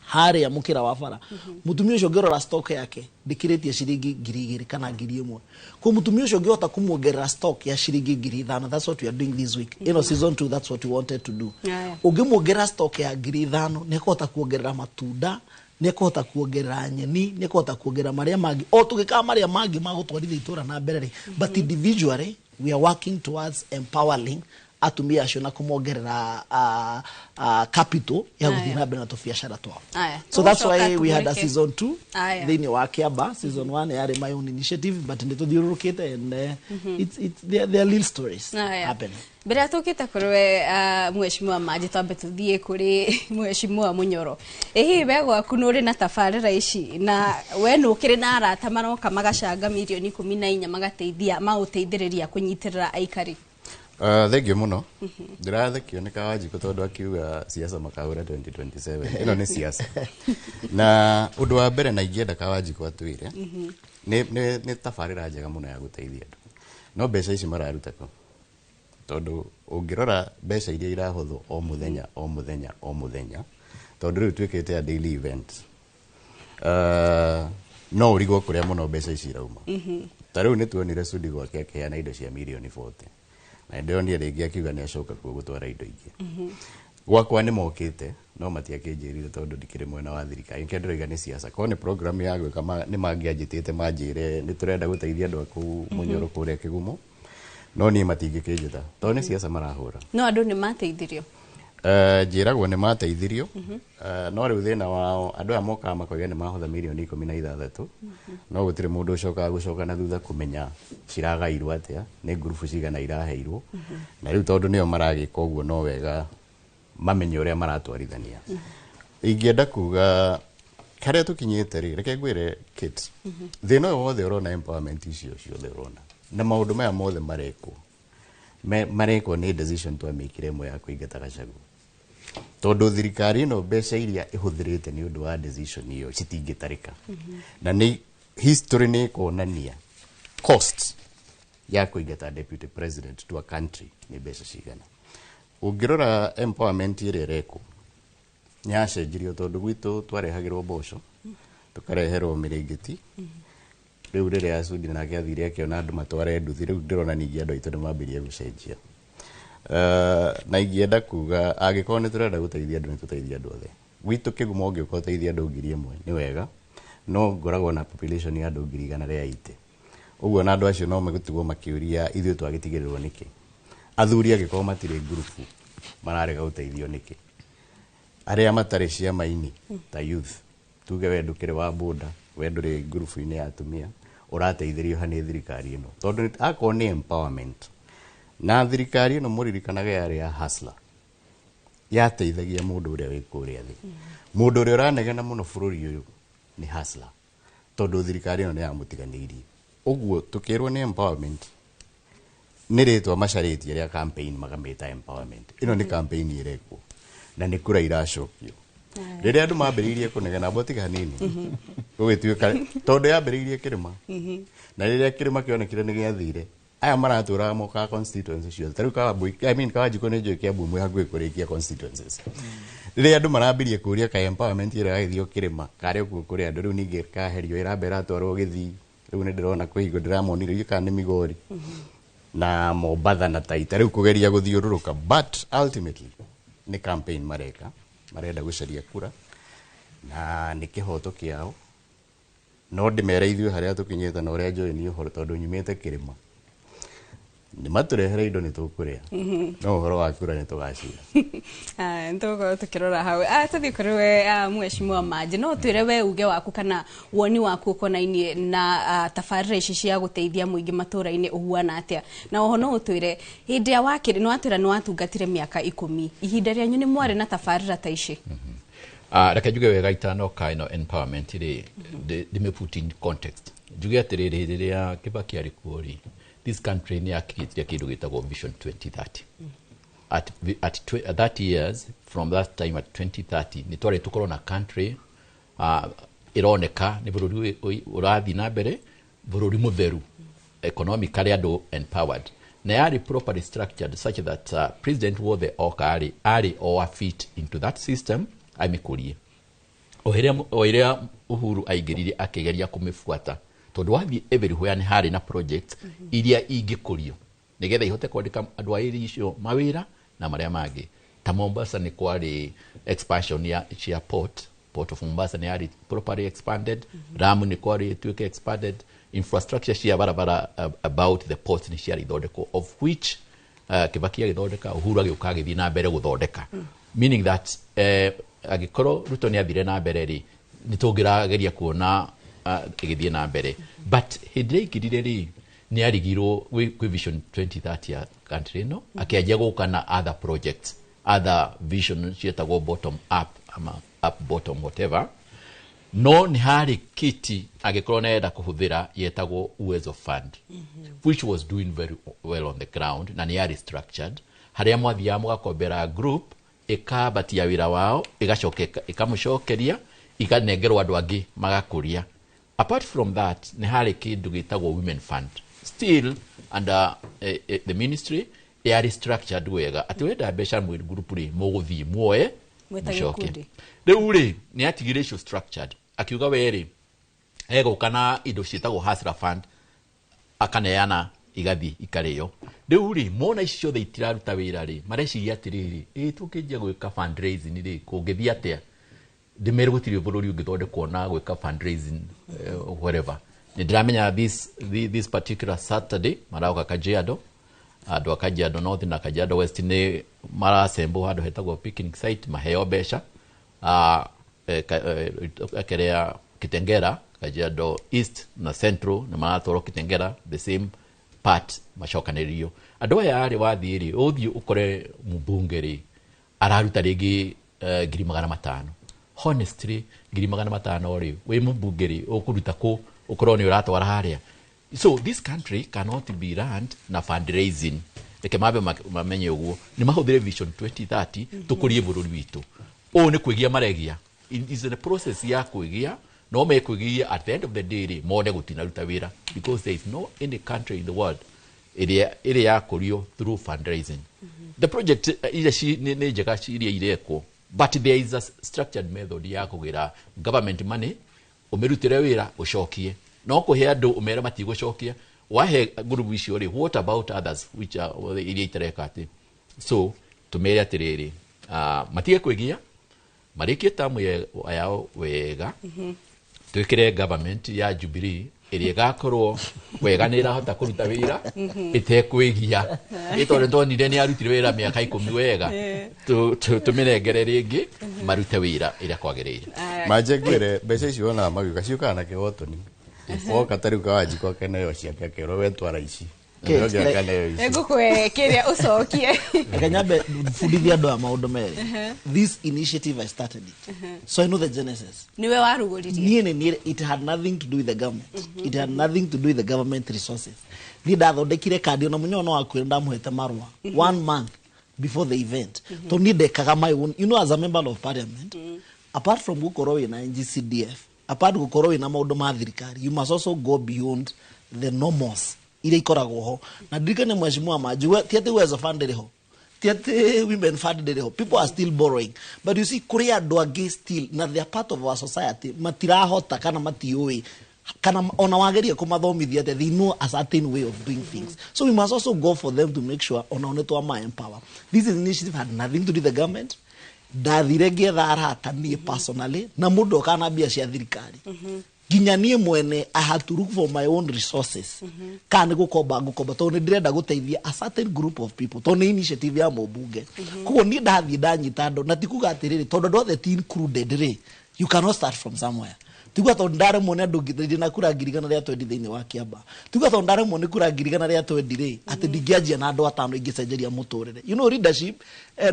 T: hari ya mukira wa bara mutumia ucio ngirora stock yake ndikiritie ciringi 2,000 kana 1,000 kwa mutumia ucio ngihota kumuongerera stock ya ciringi 5,000 that's what we are doing this week season 2 that's what we wanted to do ungimuongerera stock ya 5,000 ni kuhota kuongerera matunda ni kuhota kuongerera nyeni ni kuhota kuongerera maria mangi o tugika maria mangi magutwarithia itura na mbere but individually we are working towards empowering atumia acio na kumongerera capital ya guthii na mbere na biashara twao so that's why we had a season 2 thini wa Kiamba season 1 yari my own initiative but ndituthiurukite and it's there are little stories happening
A: Bera tukita kurwe mheshimiwa Maji twambe tuthie kuri mheshimiwa Munyoro ehi begwa kunuri na tafarira ici na we nukiri na arata maroka magacanga milioni 14 magateithia mauteithiriria kunyitirira aikari
R: thank you muno ndirathekio ni Kawajiko tondu akiuga siasa makaura 2027 ino ni siasa na undu wa mbere na ingienda Kawajiko atwire ni tafarira njega muno ya guteithia andu no mbeca ici mararuta ko tondu ungirora mbeca iria irahutho o muthenya tondu riu twikite a daily event no urigo kuria muno mbeca ici irauma tariu ni tuonire Sudi gwake keana indo cia milioni 40 na ndionire ringi akiuga ni acoka kuo gutwara indo ingi gwakwa ni mokite no matiakinjirire tondu ndikire mwena wa thirikari nkendiroiga ni siasa ko ni program ya gwika ni mangianjitite manjire ni turenda guteithia andu aku Munyoro kuria Kigumo no ni matingikijita tondu ni siasa marahura
A: no andu ni mateithirio
R: njiragwo ni mateithirio no riu thina wao andu amoka makoiga ni mahotha milioni 16 no gutire mundu gucoka na thutha kumenya ciragairwo atia ni group cigana iraheirwo na riu tondu nio maragika uguo no wega mamenye uria maratwarithania ingienda kuga karia tukinyite ri reke ngwire kids thina wothe urona empowerment icio ciothe urona na maundu maya mothe mareko ni decision twamikire imwe ya kuingata Gachagua tondu thirikari no mbeca iria ihuthirite ni undu wa decision iyo citingitarika na ni history ni kuonania cost ya kuingata deputy president to a country ni mbeca cigana ungirora empowerment iria reko nyacenjirio tondu gwitu twarehagirwo mboco tukareherwo miringiti riu riria Sudi nake athire akiona andu matware nduthi riu ndirona ningi andu aitu ni mambirie gucenjia na ingienda kuga agikorwo ni turenda guteithia andu ni tuteithia andu othe gwitu Kigumo ungiuka uteithia andu 1,000 ni wega no ngoragwo na population ya andu 180 uguo na andu acio no megutigwo makiuria ithuĩ twagitigirirwo niki athuri agikorwo matire group mararega guteithio niki aria matare ciama-ini ta youth tuge we ndukire wa boda we nduri group ini ya atumia urateithirio hani thirikari ino tondu akoo ni empowerment na thirikari ino muririkanaga yari ya hustler yateithagia mundu uria wi kuria thi mundu uria uranegena muno bururi uyu ni hustler tondu thirikari ino ni yamutiganirie uguo tukirwo ni empowerment ni ritwa macaritie ria campaign magamita empowerment ino ni campaign irekwo na ni kura iracokio riria andu mambiriirie kunegena botiga hanini gugituika tondu yambiriirie kirima na riria kirima kionekire ni giathire aya maratura moka constituencies cio taru ka Kawajiko nĩ njũĩ Kiambu mwe hakuhĩ kũrĩkia constituencies rĩrĩa andũ marambirie kũria ka empowerment ĩrĩa yagĩthio kĩrĩma karĩ okuo kũrĩ andũ rĩu ningĩ kaherio ĩrambera twarwo Gĩthii rĩu nĩ ndĩrona kũhingo ndĩramonire kana nĩ Migori na Mombatha na Taita rĩu kũgeria gũthiũrũrũka but ultimately nĩ campaign marenda gũcaria kura na nĩ kĩhoto kĩao no ndĩmere ithuĩ harĩa tũkinyĩte na ũrĩa njũĩ niĩ ũhoro tondũ nyumĩte kĩrĩma nĩ matũrehere indo nĩ tũkũrĩa no ũhoro wa kura nĩ tũgacira
A: nĩtũgũkorwo tũkĩrora hau tũthiĩ kũrĩ we Mheshimiwa Manji no twĩre we uge waku kana woni waku ũkonainie na tabarĩra ici cia gũteithia mũingĩ matũra-inĩ ũhuana atĩa na oho no ũtwĩre hĩndĩ ya wakĩrĩ nĩ watwĩra nĩ watungatire mĩaka 10 ihinda rĩanyu nĩ mwarĩ na tabarĩra ta ici
S: reke njuge wega itanoka ino empowerment ri put in context njuge atiriri riria Kibaki ari kuori this country ni akiritia kindu gitagwo vision 2030 at 30 years from that time at 2030 ni twari tukorwo na country ironeka ni bururi urathi na mbere bururi mutheru economically andu empowered na yari properly structured such that President Wothe Okari ari or fit into that system amikurie oirea Uhuru aigirire akigeria kumifuata tondu wathi everywhere ni hari na project iria ingikurio nigetha ihote kwandika andu airi icio mawira na maria mangi ta Mombasa ni kwari expansion ya port of Mombasa ni yari properly expanded Ramu ni kwari tuike expanded infrastructure cia barabara about the port ni cia ithondeko of which Kibaki agithondeka Uhuru agĩuka agĩthiĩ na mbere gũthondeka meaning that agikoro Ruto ni athire na mbere ri nitungirageria kuona igithie na mbere but hindire ikirire ri ni arigirwo kwi vision 2030 ya country no akiaje guka na other projects other vision cietagwo bottom up ama up bottom whatever no ni hari kiti agikoro naenda kuhuthira yetagwo Uwezo Fund which was doing very well on the ground na ni ari structured haria mwathia mugakombera group ikabatia wira wao ikamucokeria ikanengerwo andu angi magakuria apart from that ni hari kindu gitagwo Women Fund still under the ministry yari structured wega ati wenda mbeca mwe group ri muguthii muoe mucoke riu ri ni atigire icio structured akiuga weri egukana indo cietagwo Hustler Fund akaneana igathi ikario riu ri mona icio ciothe itiraruta wira ri mareciria atiriri tukinjia gwika fundraising ri kungithii atia ndimere gutiri bururi ungithondekwo na gwika fundraising whatever ndiramenya this particular Saturday marauka Kajiado andu Kajiado North na Kajiado West ni marasembo handu hetagwo picnic site maheo besha akerea Kitengera Kajiado East na Central na maratoro Kitengera the same part macokanirio andu aya ari wathiri uthi ukore mbungeri araruta ringi 500,000 honestly 500,000 ri we mbungeri ukuruta ko ukorwo ni uratwara haria so this country cannot be run na fundraising reke mabe mamenye uguo ni mahuthire vision 2030 tukurie bururi witu o ni kwigia maregia is in a process ya kwigia no me kwigia at the end of the day mode gutina ruta wira because there is no any country in the world area ya kurio through fundraising the project ile shi ni jega shi ile ireko but there is a structured method ya kugira government money umerutire wira ucokie no kuhe andu umere matigucokia wahe group icio ri what about others which are iria itereka ati so tumere atiriri matige kwigia marikie tamu yao wega twikire government ya Jubilee iria gakorwo wega ni irahota kuruta wira itekwigia itonde ndonire ni arutire wira miaka 10 wega tumirengere ringi marute wira ira kwagirire
R: manje ngwire mbeca icio ona magiuka ciuka na kihotoni oka tari Kawajiko keneyo ciake kero wetwara ici
A: egukwe kiria ucokie
T: Kanyabe fundithia ndo maundu mere this initiative I started it so I know the genesis
A: niwe waruguririe
T: it had nothing to do with the government it had nothing to do with the government resources ni ndathondekire kandi ona munyo no akwira ndamuhete marwa 1 month before the event to need kaga my own you know as a member of parliament apart from gukorwo na NGCDF apart gukorwo na maundu ma thirikari you must also go beyond the normals ire ikoragwo ho na ndirikane mheshimiwa Manju ti ati wezo fund ire ho ti ati women fund ire ho people are still borrowing but you see kuri andu angi still na they are part of our society matirahota kana matiui kana ona wageria kumathomithia they know a certain way of doing things so we must also go for them to make sure ona onetwa ma empower this initiative had nothing to do with the government ndathire ngetha arata nie personally na mundu kana bia cia thirikari ginya nie mwene I had to look for my own resources kana gukomba to ndirenda guteithia a certain group of people to ni initiative ya mobunge kuo ni ndathie ndanyita ndo na tikuga atiriri tondu ndo the teen included re you cannot start from somewhere Tuga to ndare mone andu ngithina kura ngirigana ria 20 thiini wa Kiamba. Tuga to ndare mone kura ngirigana ria 20 ri ati ndingianjia na andu atano ingicenjeria muturire. You know leadership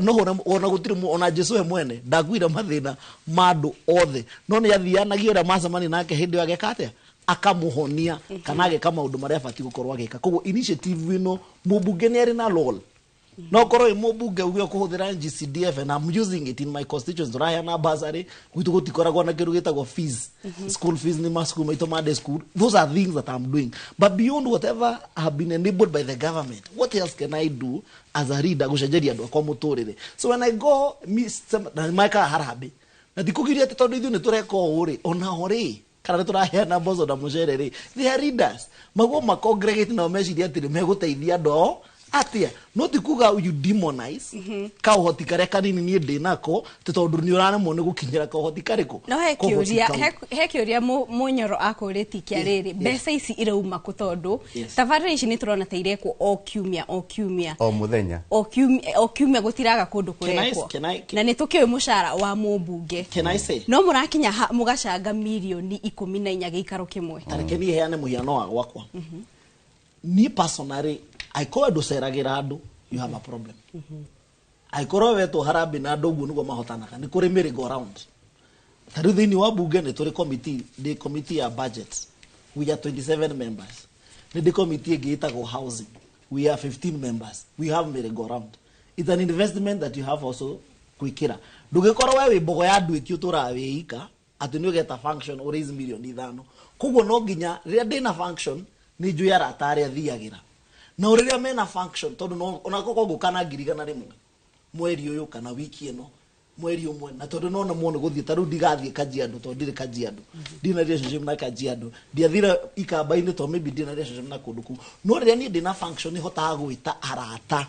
T: no ona gutire ona Jesu we mwene ndakwira mathina mandu othe. No ni athianagia ria macamani nake hindi wage kate akamuhonia kana ageka maundu maria bati gukorwa ageka. Koguo initiative ino mubunge ni ari na role. No koro imobunge ugio kuhuthira NGCDF and I'm using it in my constituency raya na bursary gwitu gutikoragwo na kiru gitagwo fees school fees ni masku maito made school. Those are things that I'm doing, but beyond whatever have been enabled by the government, what else can I do as a leader gucenjeria andu akwa muturire? So when I go na maika harabe na dikugiria ati tondu ithu ni tureko uri ona hori kana turahena bozo na mucerere they are leaders mago ma congregate na meciria ati meguteithia andu atia no tikuga you demonize ka uhoti kare kanini ni ndinako tondu ni uranemo ni gukinyira ka uhoti kariko
A: no he kiuria munyoro akuriti kiariri mbeca ici irauma ku tondu tabarĩra ici ni turona taireko o kiumia
R: o muthenya
A: o kiumia gutiraga kundu kurekwo na ni tukiwe mushara wa mubunge no murakinya mugacanga milioni 14 gikaro kimwe
T: tareke ni heane muhiano wa gwakwa ni personally I call do seragira andu you have a problem I call weto harabi na andu guo mahotanaga ni kuri merry go round tari thini wa bunge ni turi committee ya budget we are 27 members ni the committee gitagwo housing we are 15 members we have merry go round it's an investment that you have also kwikira ndugikoro wewe bogo ya andu iki utura weika ati ni ugeta function or raise million 5 kugo no ginya ria ndina function ni ju ya ratari athiagira na uriria mena function tondu no onako gukana ngirigana rimwe mweri uyu kana wiki ino mweri umwe na tondu no na muone guthie taru ndigathie Kajiado tondu ndire Kajiado ndina relationship na Kajiado ndiathira ikamba-ini to maybe ndina relationship na kunduku no riria ni ndina function hotaga gwita arata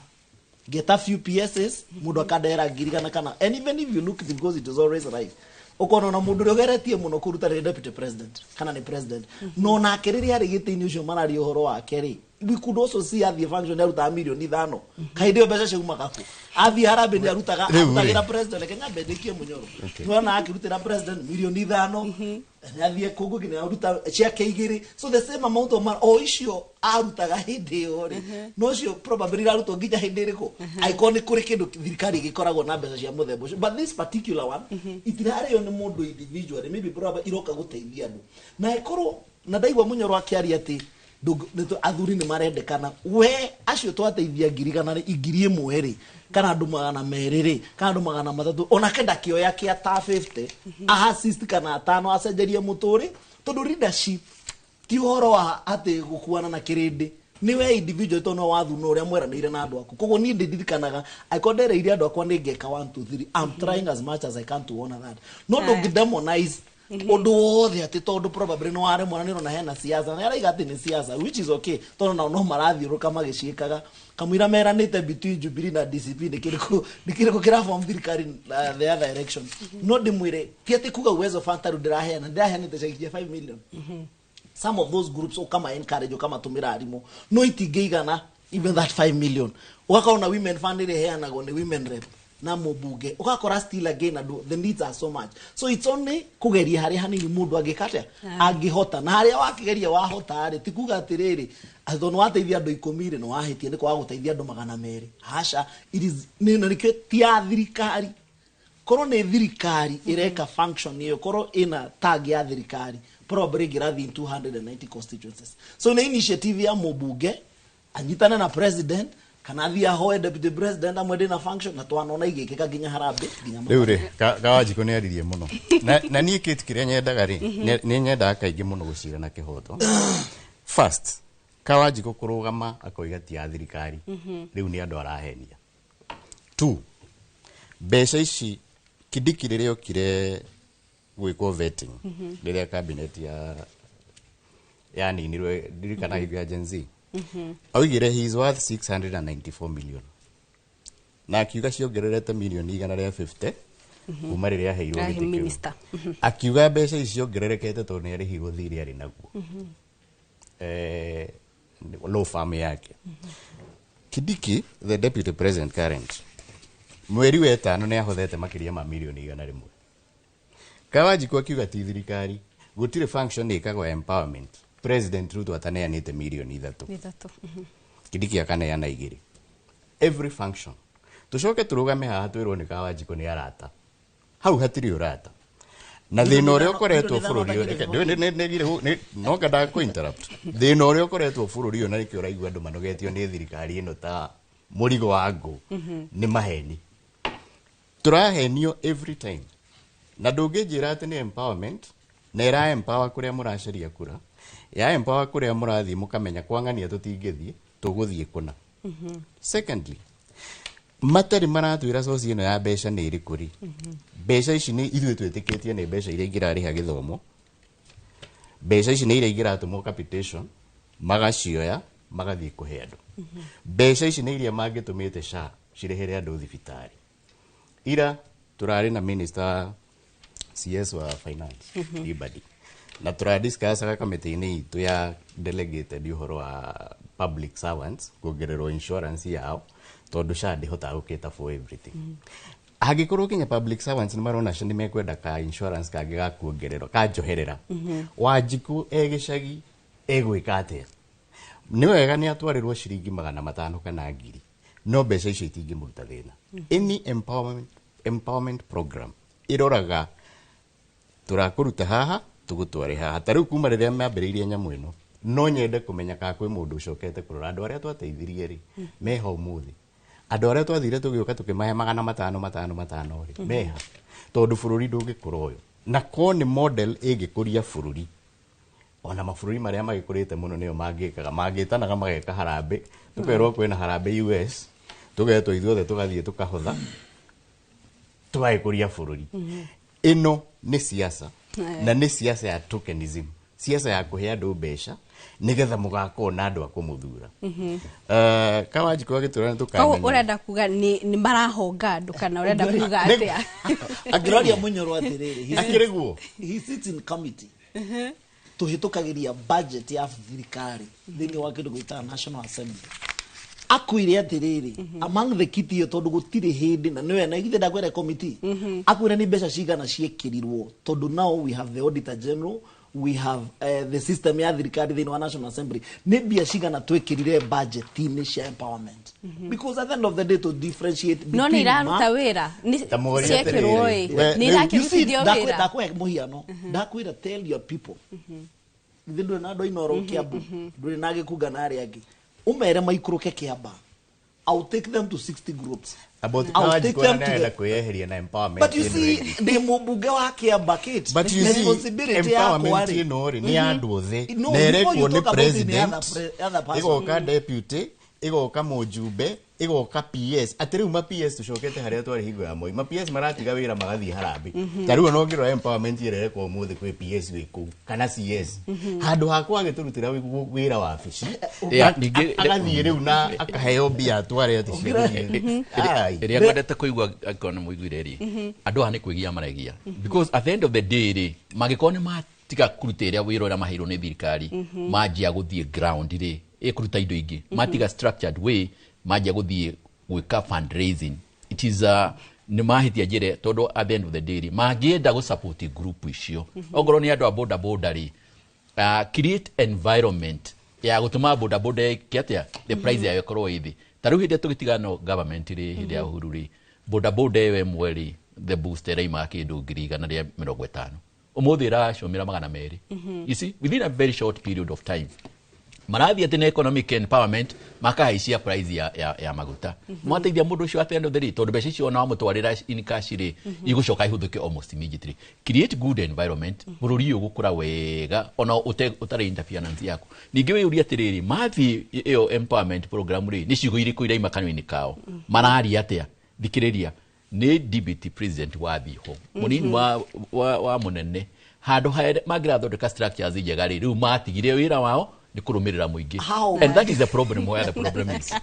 T: get a few PSs mundu akadera ngirigana kana and even if you look because it is always right ukono na mundu rogeretie muno kuruta deputy president kana ni president no na keriri ari gitini ucio marari uhoro wa keri we could also see at the function ya milioni 5 kaide obesha sheguma kaku athi harabe ni arutaga atagira president Kenya bendekie munyoro tuona akirutira president milioni 5 athi kugu kine aruta check igiri so the same amount of money icio arutaga hindi ori no cio probably aruto nginya hindi riko iconic kuri kindu thirikari gikoragwo na mbeca cia muthembo but this particular one itirari yo ni mundu individual maybe probably iroka guteithia andu na ikoro na ndaigwa munyoro akiaria ati nito athuri ni marendekana we acio twateithia ngirigana ingiri imwe ri kana andu 200 kana andu 300 ona kenda kioya kia ta 50 assist kana 5 acenjerie muturi tondu leadership ti horo wa ati gukuana na kirindi ni we individual to no wathuno uria mweranire na andu aku koguo ni ndidikanaga aikondere iria andu akwa ningeka 1 2 3 I'm trying as much as I can to honor that no don't demonize odo wothe ati tondu probably no are mwana niro na hena siasa na araiga ati ni siasa which is okay tondu no marathiuruka magiciikaga kamwira meranite between Jubilee na DCP nikiriko kira form thirikari the other direction no dimwire ti ati kuga uwezo fantaru ndirahena te 5 million some of those groups kama encourage kama tumira arimo no itingeigana even that 5 million wakaona women fund ile heana go ni women rep na mubunge ukakora still again adu the needs are so much so it's only kugeria hari hanini mundu agikata agihota na hari wakigeria wahota ari tikuga atiriri azono wateithia andu 10 no wahitie ni kwa guteithia andu 200 hasha it is nino nikyo tia thirikari koro ni thirikari ireka function iyo koro ina tag ya thirikari probably girathi 290 constituencies so na initiative ya mubunge anyitana na president kana thia hoe deputy president amwende na function na twanona igikika ginya harambe ginya
R: riu ri Kawajiko ni aririe muno na nie kitu kiria nyendaga ri ni nyendaga kaingi muno gucira na kihoto first Kawanjiko kurugama akoiga ti ya thirikari riu ni andu arahenia. 2 mbeca ici Kindiki riria okire gwikwo vetting riria cabinet ya ninirwe ndirikana hiyo agency oigire he is worth 694 million na akiuga ciongererete milioni 150 kuma riria heirwo
A: minister
R: akiuga mbeca ici ciongererekete tondu ni arihirwo thiri ari naguo law firm yake. Kindiki the deputy president current mweri wa 5 ni ahothete makiria ma milioni 100. Kawanjiko akiuga ti thirikari gutire function ikagwa empowerment. President Ruto ataneanite milioni 3. Kindiki akaneana 2. Every function. Tucoke turugame haha twirwo ni Kawanjiko ni arata. Hau hatiri urata. Na thina uria ukoretwo bururi uyu no ngada ku interrupt. Thina uria ukoretwo bururi uyu na nikio uraigua andu manogetio ni thirikari ino ta murigo wa ngo ni maheni. Turahenio every time. Na ndungijira ati ni empowerment na ira empower kuria muracaria kura. Ya empower kuria murathi mukamenya kwangania tutingithie tuguthie kuna. Secondly, matari maratwira soci ino ya mbeca ni irikuri. Mbeca ici ni ithuĩ twĩtĩkĩtie nĩ mbeca iria ingĩrarĩha gĩthomo. Mbeca ici nĩ iria ingĩratũmwo capitation magacioya magathiĩ kũhe andũ. Mbeca ici nĩ iria mangĩtũmĩte SHA cirehere andũ thibitarĩ. Ira turarĩ na minister CS wa finance Ibadi na turadiscuss kamĩtĩ-inĩ itũ ya delegated ũhoro wa public servants kuongererwo insurance yao tondu SHA ndĩhotaga gũkĩta for everything. Hagikorwo kinya public servants ni marona ni mekwenda ka insurance kage ga kuongererwo ka njoherera. Wanjiku egicagi egwika atia ni wega ni atwarirwo ciringi 500 kana 1000 no mbeca icio itingĩmuruta thĩna. Any empowerment program iroraga turakuruta haha tugutware haha. Tariu kuma riria mambĩrĩirie nyamu ĩno no nyende kumenya ka kwĩ mũndũ ucokete kurora andu aria twateithirie ri meho muthi. Andu aria twathire tugioka tukimahe 500 ri meha tondu bururi ndungikũra uyu na ko ni model ĩngĩkũria bururi. Ona mabururi maria magĩkũrĩte mũno nĩo mangĩkaga mangĩtanaga mageka harambe tukerwo kwĩna harambe US tugetwo ithuothe tugathiĩ tukahotha tugagĩkũria bururi. Ino ni siasa na ni siasa ya tokenism, siasa ya kuhe andu mbeca nigetha mugako na andu akumuthura. Kawanjiko agitura tukamenya
A: urenda kuga ni marahonga andu kana urenda kuga atia
T: Agiroria Munyoro atiriri
R: akiriguo
T: he sits in committee tuhitukagiria budget ya thirikari thini wa kindu gwita National Assembly. Akwire atiriri among the kiti tondu gutire hindi na niwe na igithe ndakwera committee akwira ni mbeca cigana ciekirirwo tondu now we have the Auditor General, we have the system ya thirikari thini wa National Assembly ni bia cigana twekirire budget ini cia empowerment because at the end of the day to differentiate between
A: no ni raruta wira ni ciekirwo ni rakirutithio wira
T: ndakwe muhiano ndakwira tell your people ndio na ndo inoro kiabu ndio na gikuga na ari angi umere maikuruke kiamba. I'll take them to 60 groups.
R: I'll take them to kuyeheria na empowerment.
T: But you see the mubuge wa kiamba kit.
R: But you see empowerment inori ni andu othe nereko ni president igoka deputy igoka mujumbe igoka PS atiriu ma PS tucokete haria twari hingo ya moi ma PS maratiga wira magathie harambe tariu no ngiro empowerment ireko muthi kwi PS wiku kana CS handu hakwa agiturutira wira wa fici agathie riu na akaheo bia tware ati
S: iria kwendete kuigua akona muiguire ri andu hani kwigia maregia because at the end of the day magikone matiga kurutira wira ura mahiro ni thirikari majia guthie ground ri ikuruta indo ingi matiga structured way majia guthie gwika fundraising. It is ni mahitia jere todo at the end of the day magienda go support group icio ogoro ni andu a boda boda ri create environment ya gutuma boda boda kiatia the price ya yokoro ithi taru hinde tugitigano government ri hinde ya uhuru ri boda boda we mweri the booster ri makindu 150 umuthi ra shomira 200. You see within a very short period of time marathi ati na economic empowerment makahaisia price ya maguta mwateithia mundu ucio at end of the day tondu mbeca icio na mutwarira in cash ri igucoka ihuthuke almost immediately. Create good environment bururi uyu gukura wega ona utare interference yako. Ningi we uri atiriri mathi iyo empowerment program ri ni ciugo iriku iraima kanini kao marari atia thikiriria ni deputy president wa thiho munini wa munene handu magira thondeka structures njega ri riu matigire wira wao ni kurumirira muingi, and that is the problem. Where the problem is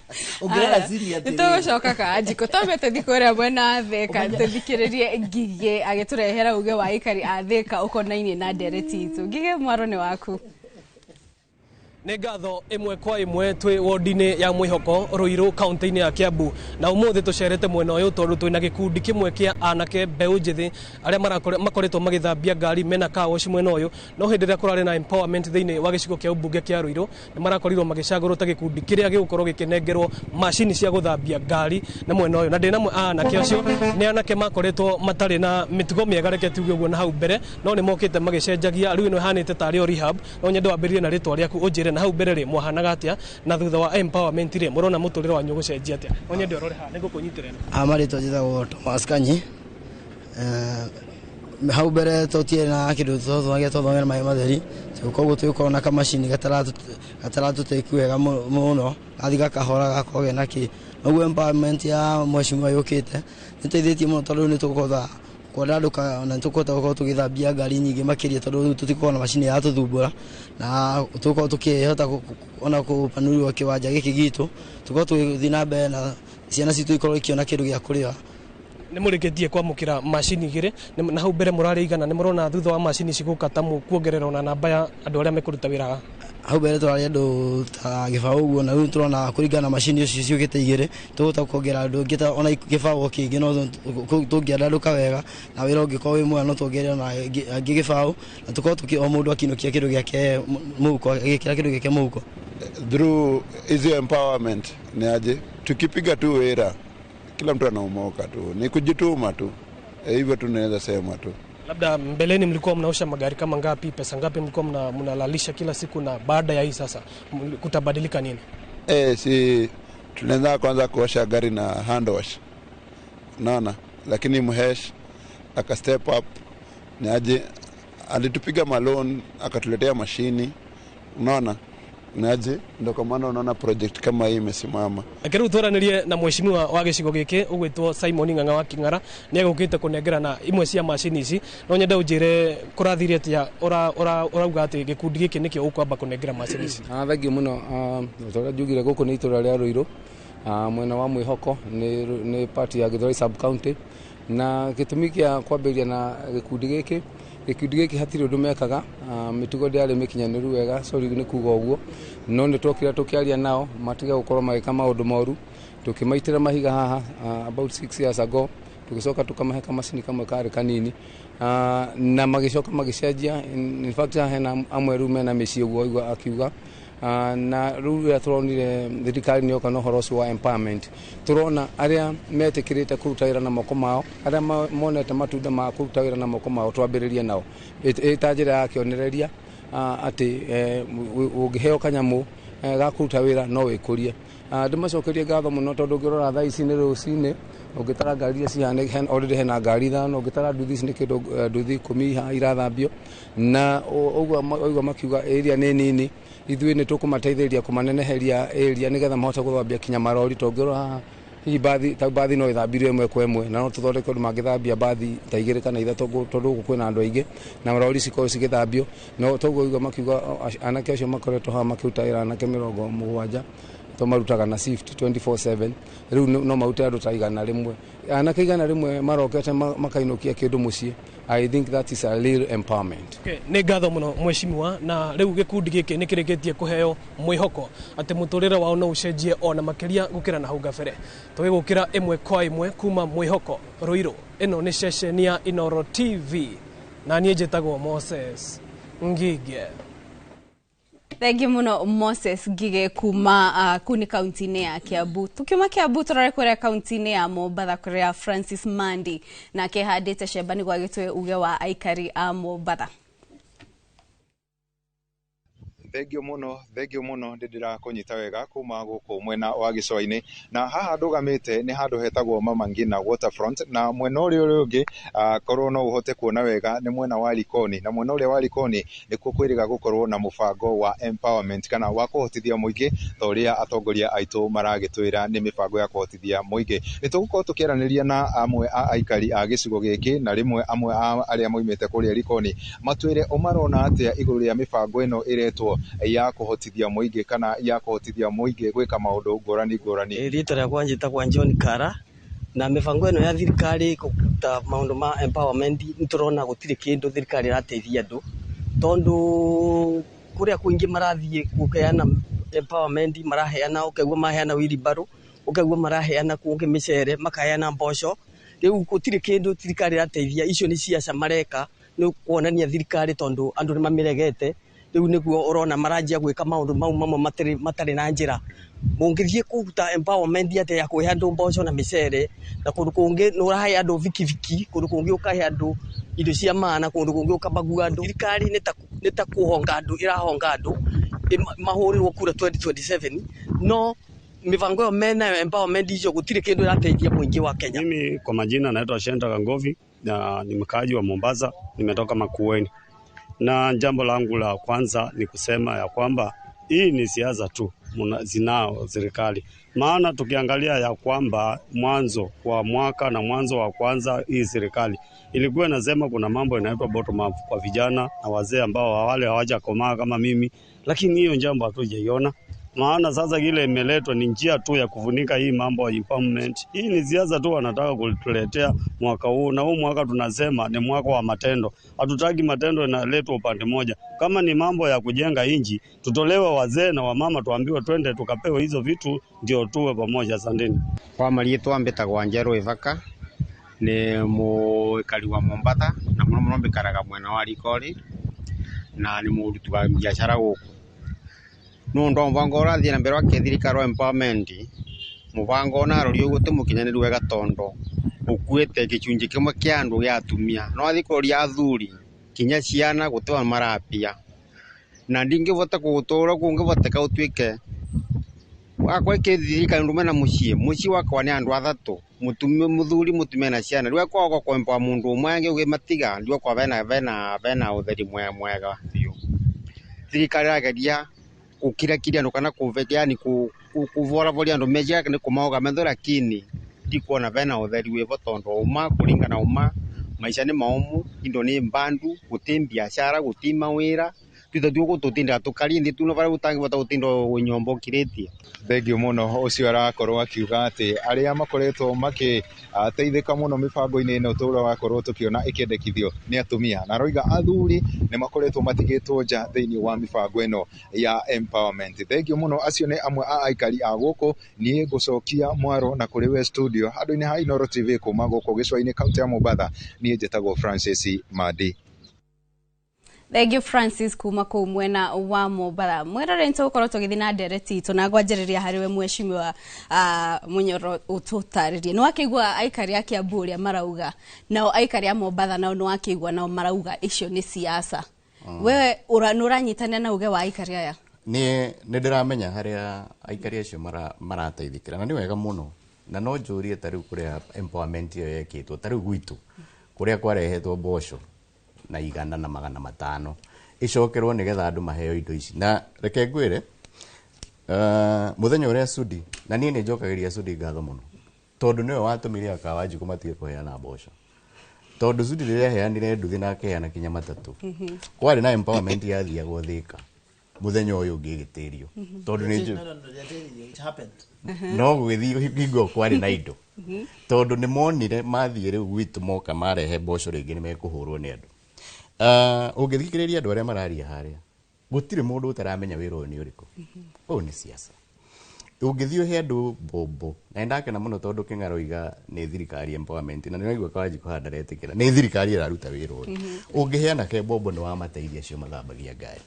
A: ugera ziria to shoka ka ajiko tomete thikore bwana theka tuthikiririe ngige ageturehera uge wa ikari atheka ukonaini na dereti itu ngige mwarone waku
U: nä ngatho imwe kwa imwe twi wodi-inä ya Mwihoko Ruiru kaunti-inä ya Kiambu na umuthi tucerete mwena uyu tondu twina gikundi kimwe kia anake mbeu njithi aria makoretwo magithambia ngari mena kaoshi mwena uyu no hindi ria kurari na empowerment thiini wa gicigo kia ubunge kia Ruiru ni marakorirwo magicagurwo ta gikundi kiria gigukorwo gikinengerwo machini cia guthambia ngari na mwena uyu na ndina mwe anake acio ni anake makoretwo matari na mitugo miega reke tuge uguo na hau mbere no ni mokite magicenjagia riu ni hanite tari o rehab no nyende wambiririe na ritwa riaku unjire na hau mbere ri muhanaga atia na thutha wa empowerment ri murona muturire wanyu gucenjia atia onye ndi orore ha niguo kunyitirena
V: amarito jitagwo Thomas Kanyi hau mbere totie na kindu tuthothagĩa tũthomera maĩ matheri koguo twĩkorwo na kamacini gataratũteithia wega mũno gathiga kahora gakoge naki noguo empowerment ya mheshimiwa yũkĩte nĩteithĩtie mũno tondũ nĩ tũkũhota kuondaduka na tukota uko tugithambia ngari nyingi makiria tondu tutiko na machine ya tuthumbura na tuko tukihota ona kupanurwa kiwanja giki gitu tuko tuthina be na ciana citu ikorwo ikiona kindu gya kuria
U: ni murikitie kwamukira machine igire na hau mbere murari igana ni murona thutha wa machine cigukata mu kuongerera ona namba ya andu aria mekuruta wira
V: hau mbere twari andu ta gibao uguo na riu turona kuringana machine icio ciukite igire tuguta kuongera andu ngita ona gibao kingi no tungiandaruka wega na wira ungikorwo wi mwega no tuongerera na angi gibao na tukorwo tuki o mundu akinukia kindu giake muko agikira kindu giake muko
W: through hizo empowerment ni aje tukipiga tu wira kila mtu anaomoka tu ni kujituma tu hivyo tunaweza sema tu.
U: Labda mbeleni mlikuwa mnaosha magari kama ngapi, pesa ngapi mlikuwa mnalalisha kila siku, na baada ya hii sasa kutabadilika nini?
W: Si tunaanza kwanza kuosha gari na hand wash, unaona, lakini mhesh aka step up ni aje alitupiga malon akatuletea mashini, unaona naje ndo kwa maana unaona project kama hii imesimama.
U: Akiru twaranirie na mheshimiwa wa gicigo giki ugwitwo Simon Ng'ang'a wa King'ara ni agukite kunengera na imwe cia machine ici no nyenda unjire kurathirie atia urauga ati gikundi giki nikio ukwamba kunengera machine ici.
X: Thangi muno tora jugire guku ni itura ria Ruiru mwena wa Mwihoko ni party ya Githoi sub county na gitumi kia kwambiria na gikundi giki hatiri undu mekaga mitugo ndiari mikinyaniru wega sorry ni kuga uguo no ni twokira tukiaria nao matiga gukorwo magika maundu moru tukimaitira mahiga haha about 6 years ago tugicoka tukamaheka macini kamwe kari kanini na magicoka magicenjia in fact hena amwe rume na micii uguo igwa akiuga na ruru ya turonire thirikari ni yoka no horoso wa empowerment turona aria metikirite kuruta wira na moko mao aria monete matunda ma kuruta wira na moko mao twambiririe nao itajira ya kionereria ati ungiheo kanyamu ga kuruta wira no wikurie ndimacokerie ngatho muno tondu ngirora thaa ici ni rucine ungitara ngari ici already hena ngari thano ungitara nduthi ici ni kindu nduthi 10 irathambio na uguo makiuga area ni nini ithuĩ nĩ tũkũmateithĩrĩria kũmaneneheria area nĩgetha mahote gũthambia kinya marori tongĩrora hihi bathi no ĩthambirio ĩmwe kwa ĩmwe na no tũthondeke ũndũ mangĩthambia bathi ta 2 kana 3 tondũ gũkũ kwĩna andũ aingĩ na marori cikorwo cigĩthambio no toguo igua makiuga anake acio makoretwo haha makĩruta wĩra anake 70 marutaga na shift 24/7 riu no marute andu ta 100 anake 100 marokete makainukia kindu mucii. I think that is a real empowerment.
U: Okay, ni ngatho muno mheshimiwa na riu gikundi giki nikirigetie kuheo mwihoko ati muturire wao no ucenjie ona makiria gukira na hau gabere twigukira imwe kwa imwe kuma Mwihoko Ruiru. Ino ni session ya Inoro TV na nie njitagwo Moses Ngige.
A: Thank you muno Moses Ngige kuma kuni kaunti-ini ya Kiambu. Tukiuma Kiambu turare kuria kaunti-ini ya Mombatha kuria Francis Mandi na kehandite shebani gwa gitwe uge wa aikari a Mombatha.
C: Thengio muno ndindira kunyita wega kuma guku mwena wa gicwa-ini na haha ndugamite ni handu hetagwo Mama Ngina Waterfront na mwena uria ungi korwo no uhote kuona wega ni mwena wa Likoni na mwena uria wa Likoni nikuo kwiriga gukorwo na mubango wa empowerment kana wa kuhotithia muingi thoria atongoria aitu maragitwira ni mibango ya kuhotithia muingi nitugukorwo tukiraniria na amwe a aikari a gicigo giki na rimwe amwe aria moimite kuria Likoni matwire umarona atia iguru ya mibango ino iretwo ya kuhotithia muingi kana ya kuhotithia muingi gwika maundu ngurani.
D: Rito rĩakwa njĩtagwo John Kara na mibango ino ya thirikari kuruta maundu ma empowerment niturona gutire kindu thirikari irateithia andu tondu kuria kuingi marathie kukeana empowerment maraheana ukaigua maheana wheelbarrow ukaigua maraheana kungi micere makaheana mboco riu gutire kindu thirikari irateithia icio ni ciaca mareka ni kuonania thirikari tondu andu ni mamiregete riu niguo urona maranjia gwika maundu mau mamwe matari na njira mungithie kuruta empowerment ate ya kuhe andu mboco na micere na kundu kungi ni urahe andu vikiviki kundu kungi ukahe andu indo cia maana kundu kungi ukabagua andu thirikari ni ta kuhonga andu irahonga andu mahurirwo kura 2027 no mipango ya mena empowerment hiyo gutire kindu irateithia muingi wa Kenya.
E: Mimi kwa majina naitwa Shenta Gangovi na ni mkaaji wa Mombasa, nimetoka Makueni. Na jambo langu la kwanza ni kusema ya kwamba hii ni siasa tu zinao serikali. Maana tukiangalia ya kwamba mwanzo wa mwaka na mwanzo wa kwanza hii serikali ilikuwa inasema kuna mambo inaitwa bottom up kwa vijana na wazee ambao wale hawajakomaa kama mimi, lakini hiyo jambo hatujaiona. Maana sasa ile imeletwa ni njia tu ya kufunika hii mambo ya empowerment. Hii ni siasa tu wanataka kutuletea mwaka huu na huu mwaka tunasema ni mwaka wa matendo. Hatutaki matendo yanaletwa upande moja. Kama ni mambo ya kujenga inji, tutolewe wazee na wamama tuambiwe twende tukapewe hizo vitu ndio tuwe pamoja. Asanteni.
F: Kwa marĩtwa mbĩtagwo Njerũ Ithaka ni muikari wa Mombasa na muno mbikaraga mwena wa Likoni na ni muruti wa biashara guku. Nundo mvango urathie na mbere wa thirikari empowerment muvango na rori uguti mukinyaniru wega tondo ukuite gicunji kimwe kia andu ya atumia no athikori athuri kinya ciana gutiwa marapia na ndingivota kugutura kungivoteka utwike wakwa thirikari ndume na mucii wakwa ni andu athatu muthuri mutumia na ciana riwa kwako kwempa mundu umwe angi ugimatiga riwa kwa vena utheri mwega biu thirikari ageria ukirakiria ndo kana kuvetia ni kuvora volia ndo meja ni kumaoga mendo lakini ndikuona vena utheri wevo tondo uma kuringana uma maisha ni maumu indo ni mbandu guti biashara guti mawira tutatu gututinda tukarindi tuno vara utangi vota utindo wenyombo kiretie.
C: Thengio muno ucio arakorwo akiuga ati aria makoretwo makiteithika muno mibango-ini ino tura wakorwo tukiona ikendekithio ni atumia na roiga athuri ni makoretwo matigitwo nja thiini wa mibango ino ya empowerment. Thengio muno acio ni amwe a aikari a guku nie gucokia mwaro na kuri we studio handu-ini ha Inooro TV kuma guku gicwa-ini kaunti ya Mombasa nie njitagwo Francis Madi.
A: Thank you Francis kuma kuu mwena wa Mombasa. Mwirore ntukorwo tugithina ndereti itu na ngwanjiriria hariwe mweshimiwa Munyoro ututaririe. No akigwa aikari ya Kiambu ria marauga nao aikari ya Mombasa nao no akigwa nao marauga icio ni siasa. Wewe uranyitanira na uge wa aikari aya?
R: Ni ndiramenya haria aikari acio marateithikira na ni wega muno na no njurie tariu kuria empowerment iyo yekitwo tariu gwitu kuria kwarehetwo mboco na 150 icokerwo nigetha andu maheo indo ici na reke ngwire muthenya uria Sudi na nie ni njokagiria Sudi ngatho muno tondu niwe watumire akawanji kumatige kuheana mboco tondu Sudi riria heanire nduthi na akeana kinya matatu kwari na empowerment yathiagwo Thika muthenya uyu ngigitirio tondu ni no gwithio hingo kwari na indo tondu ni monire mathie riu gwitu moka marehe mboco ringi ni mekuhurwo ni andu ungithikiriria andu aria mararia haria gutire mundu utaramenya wira uyu ni uriku uyu ni siasa ungithio he andu bombo na ndakena muno tondu Kingaroiga ni thirikari empowerment na niraigua kawaji kuhanda retikira ni thirikari iraruta wira uyu ungiheana ke bombo ni wa mateithia cio mathambagia ngari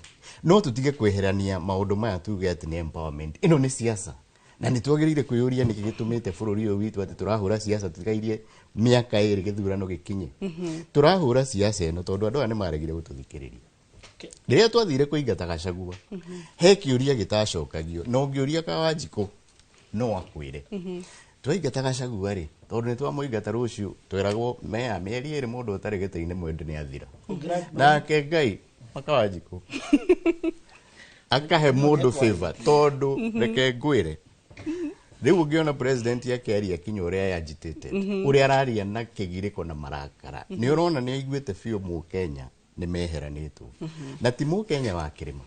R: no tutige kweherania maundu maya tuge ati ni empowerment ino ni siasa na nitwagirire kwiyuria niki gitumite bururi uyu witu ati turahura siasa tutikairie miaka iri githurano gikinye turahura siasa ino tondu andu ane maregire gututhikiriria Riria twathire kuingata Gachagua he kiuria gitacokagio no ngiuria Kawanjiku no akwire twaingata Gachagua ri tondu ni twamuingata ruciu twiragwo mea mieri iri mundu utari gite-ini mwende ni athira nake Ngai Kawanjiku akahe mundu favor tondu reke ngwire riu ungiona president yake aria kinyo uria agitated uria araria na kigiriko na marakara ni urona ni aiguite biu mu Kenya ni meheranitwo na ti mu Kenya wa kirima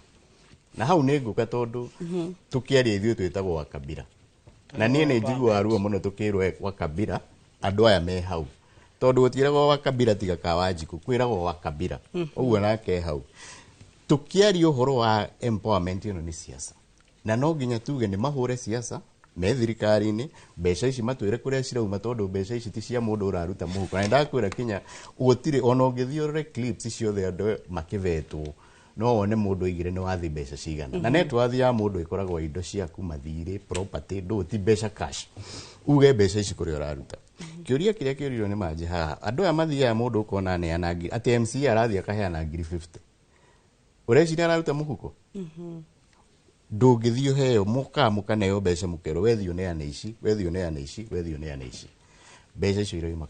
R: na hau ni nguka tondu tukiaria ithuĩ twitagwo wa Kabira na nie ni njigua ruo muno tukirwo wa Kabira andu aya me hau tondu gutiragwo wa Kabira tiga Kawanjiku kwiragwo wa Kabira uguo nake hau tukiaria uhoro wa empowerment ino ni siasa na no nginya tuge ni mahure siasa me thirikari-ini mbeca ici matwire kuria cirauma tondu mbeca ici ti cia mundu uraruta muhuko na ndakwira kinya gutire ona ungithiorere clips ciothe andu makivetwo no one mundu igire ni wathi mbeca cigana na net wathi ya mundu ikoragwo indo ciaku mathire property do ti mbeca cash uge mbeca ici kuria uraruta kiuria kiria kiurirwo ni maji haha andu aya mathiaga mundu ukona ne anangi ati MC arathi akaheana 50 ureciria araruta muhuko ndungithio heo muka nayo mbeca mukero wethio ne ane ici wethio ne ane ici wethio ne ane ici mbeca icio iroima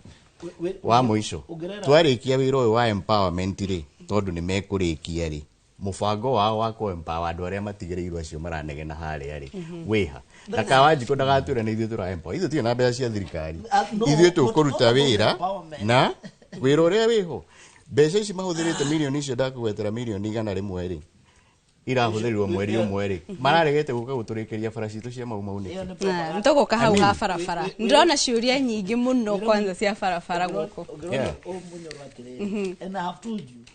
R: wa muico twarikia wira uyu wa empowerment ri tondu ni mekurikia ri mubango wao wa ku empower andu aria matigirirwo acio maranegena haria ri wiha na Kawanjiku ndagatwira ni ithuĩ tura empower ithuĩ tina mbeca cia thirikari ithuĩ tukuruta wira na wira uria wiho mbeca ici mahuthirite milioni icio ndakugwetera milioni 100 ri irahuthirirwo mweri umwe ri mararegete guka guturikiria bara citu cia mau ni
A: ntogoka hau ha barabara ndirona ciuria nyingi muno kwanza cia barabara guko
T: and I have told you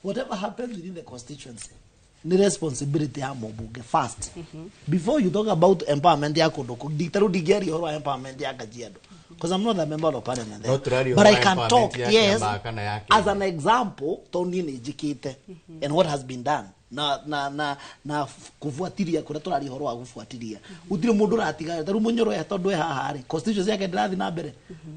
T: whatever happens within the constituency ni responsibility ya mbunge first before you talk about empowerment ya kodoko dictator digeri or empowerment ya Kajiado because I'm not a member of parliament there. But I can talk yes as an example toni ni jikite and what has been done na kufuatilia kuna turari horo wa kufuatilia utire mundu ratiga taru munyoro ya tondu haha ri constitution yake ndirathi na mbere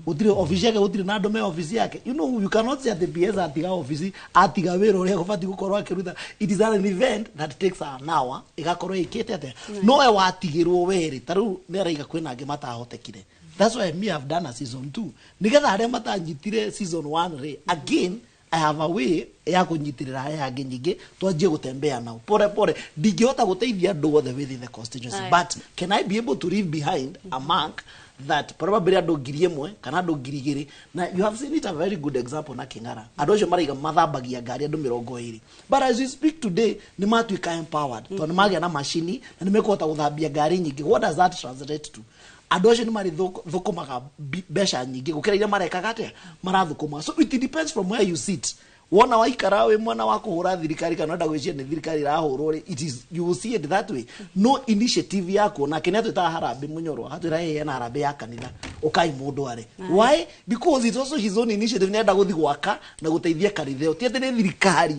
T: utire office yake utire na ndome office yake you cannot say the PS atiga office atiga wero ria gufati gukorwa akiruta it is an event that takes an hour igakorwa ikete ate no e watigirwo weri taru ni araiga kwina angi matahotekire. That's why me have done a season 2 nigetha aria matanyitire season 1 ri again I have a way ya kunyitirira haya nyingi twanjie gutembea nao pore pore ndingihota guteithia andu othe within the constituency but can I be able to leave behind a mark that probably andu ngiri imwe kana andu ngiri igiri na you have seen it a very good example na King'ara andu acio maraiga mathambagia ngari andu 20 but as we speak today ni matuika empowered tondu magia na machine na nimekuhota guthambia ngari nyingi. What does that translate to? Andu acio ni mari thukumaga mbeca nyingi gukira iria marekaga atia marathukuma. So it depends from where you sit. Wona waikara we mwana wa kuhura thirikari kana nda gwicia ni thirikari rahurwo ri it is you will see it that way. No initiative yako na kenya twita harambe munyoro hatwira yeye na harambe ya kanitha ukai mundu are why because it's also his own initiative nenda guthi gwaka na guteithia kanitha tiete ni thirikari